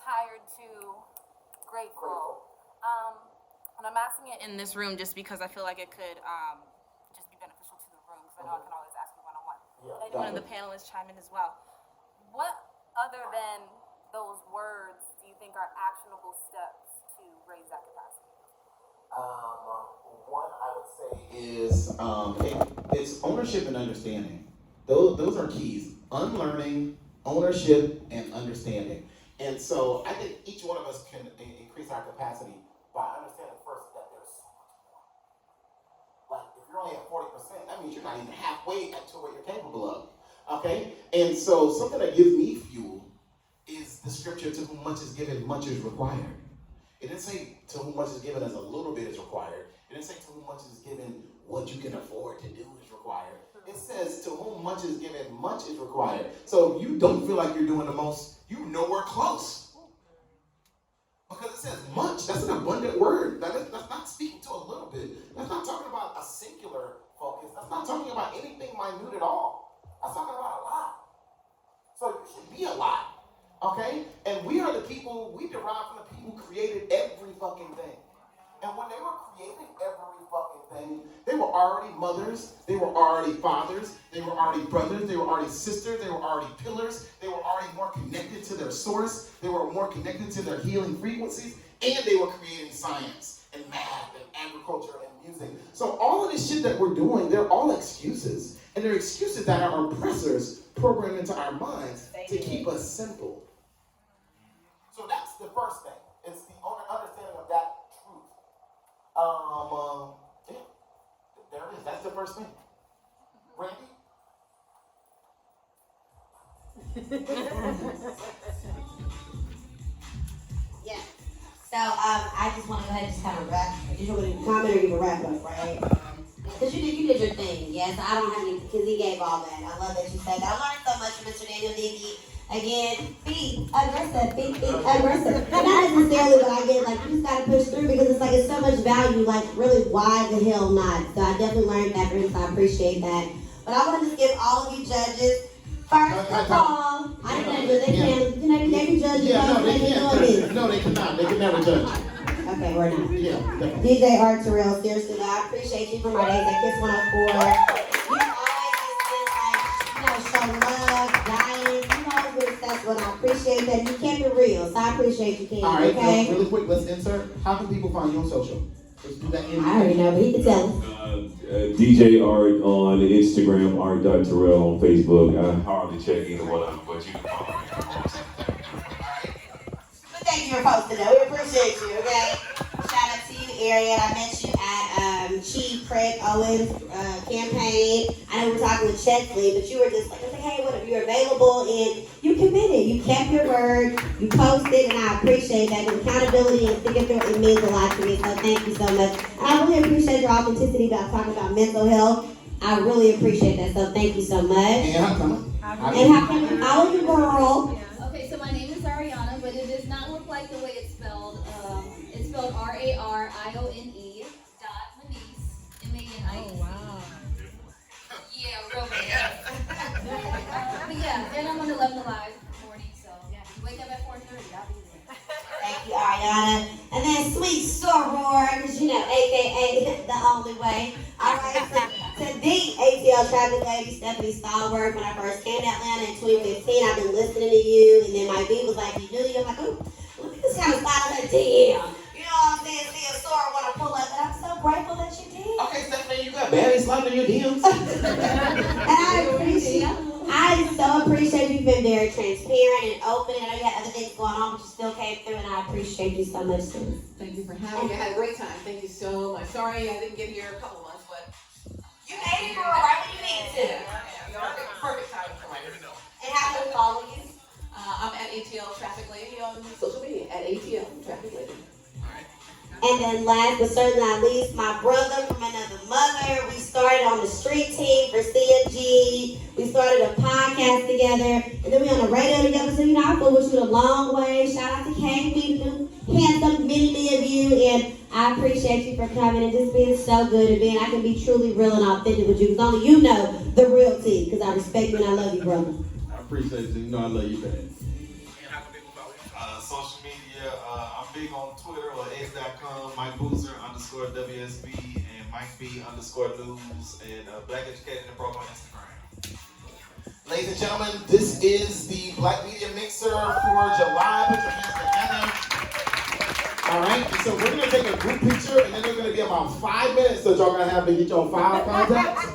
tired to grateful. And I'm asking it in this room just because I feel like it could just be beneficial to the room, because I know I can always ask you one-on-one. And anyone of the panelists chime in as well. What other than those words do you think are actionable steps to raise that capacity? One I would say is it's ownership and understanding. Those are keys. Unlearning, ownership, and understanding. And so I think each one of us can increase our capacity by understanding first that there's so much more. Like if you're only at 40%, that means you're not even halfway to what you're capable of. Okay? And so something that gives me fuel is the scripture, to whom much is given, much is required. It didn't say to whom much is given as a little bit is required. It didn't say to whom much is given, what you can afford to do is required. It says to whom much is given, much is required. So if you don't feel like you're doing the most, you're nowhere close. Because it says much, that's an abundant word. That's not speaking to a little bit. That's not talking about a singular focus. That's not talking about anything minute at all. That's talking about a lot. So you should be a lot. Okay? And we are the people, we derive from the people who created every fucking thing. And when they were creating every fucking thing, they were already mothers, they were already fathers, they were already brothers, they were already sisters, they were already pillars, they were already more connected to their source, they were more connected to their healing frequencies, and they were creating science and math and agriculture and music. So all of this shit that we're doing, they're all excuses. And they're excuses that our oppressors program into our minds to keep us simple. So that's the first thing. It's the understanding of that truth. Yeah, there it is. That's the first thing. Randy? Yeah. So I just want to go ahead and just kind of wrap. You want to comment or you can wrap up, right? Because you did your thing. Yes, I don't have any, because he gave all that. I love that you said that. I learned so much from Mr. Daniel Dickey. Again, feet, aggressive, feet, aggressive. Not necessarily what I get, like, you just gotta push through because it's like, it's so much value, like, really, why the hell not? So I definitely learned that from him, so I appreciate that. But I want to just give all of you judges, first of all, I didn't know they can, they can judge you. Yeah, no, they can't. No, they cannot. They can never judge. Okay, we're not. Yeah, definitely. DJ Art Terrell, seriously, though, I appreciate you from our days at Kiss 104. You always just been like, show love, guidance. You always been successful, and I appreciate that. You kept it real, so I appreciate you, King. All right, okay? really quick, let's insert. How can people find you on social? Let's do that. I already know, but he can tell us. DJ Art on Instagram, Art.Terrell on Facebook. I hardly check either one of them, but you can follow me. But thank you for posting that. We appreciate you, okay? Shout out to you, Ariel. I met you at Chief Craig Owens' campaign. I know we were talking with Chesley, but you were just like, hey, what if you're available? And you committed. You kept your word. You posted, and I appreciate that. Because accountability and sticking through it means a lot to me. So thank you so much. And I really appreciate your authenticity about talking about mental health. I really appreciate that. So thank you so much. And how can we follow you, girl? Okay, so my name is Ariana, but it does not look like the way it's spelled. It's spelled Rarione Maniece, M-A-N-I-E-C. Oh, wow. Yeah, real bad. But yeah, and I'm on 11 Alive morning, so yeah, if you wake up at 4:30, I'll be there. Thank you, Ariana. And then Sweet Soror, because you know, AKA the only way. All right, so the ATL traffic lady, Stephanie Stallworth, when I first came to Atlanta in 2015, I've been listening to you, and then my B was like, you knew you? I'm like, oh, look at this kind of slide on that DM. You know what I'm saying? See a Soror want to pull up, and I'm so grateful that you did. Okay, Stephanie, you got baddies sliding in your DMs. And I so appreciate you being very transparent and open. I know you had other things going on, but you still came through, and I appreciate you so much, too. Thank you for having me. I had a great time. Thank you so much. Sorry I didn't get here a couple months, but you made it, girl, right when you needed to. Perfect time for me. And how do we follow you? I'm at ATL Traffic Lady on social media, at ATL Traffic Lady. And then last but certainly not least, my brother from another mother. We started on the street team for CMG. We started a podcast together. And then we on the radio together. So, you know, I feel with you a long way. Shout out to KB, the handsome many of you. And I appreciate you for coming and just being so good and being, I can be truly real and authentic with you. Because only you know the real tea. Because I respect you and I love you, brother. I appreciate you. You know I love you back. Social media, I'm big on Twitter or x.com, Mike Boozer _WSB and Mike B _news and Black Educated and Broke on Instagram. Ladies and gentlemen, this is the Black Media Mixer for July. Put your hands together. All right, so we're going to take a group picture, and then there's going to be about 5 minutes that y'all going to have to get your file contacts.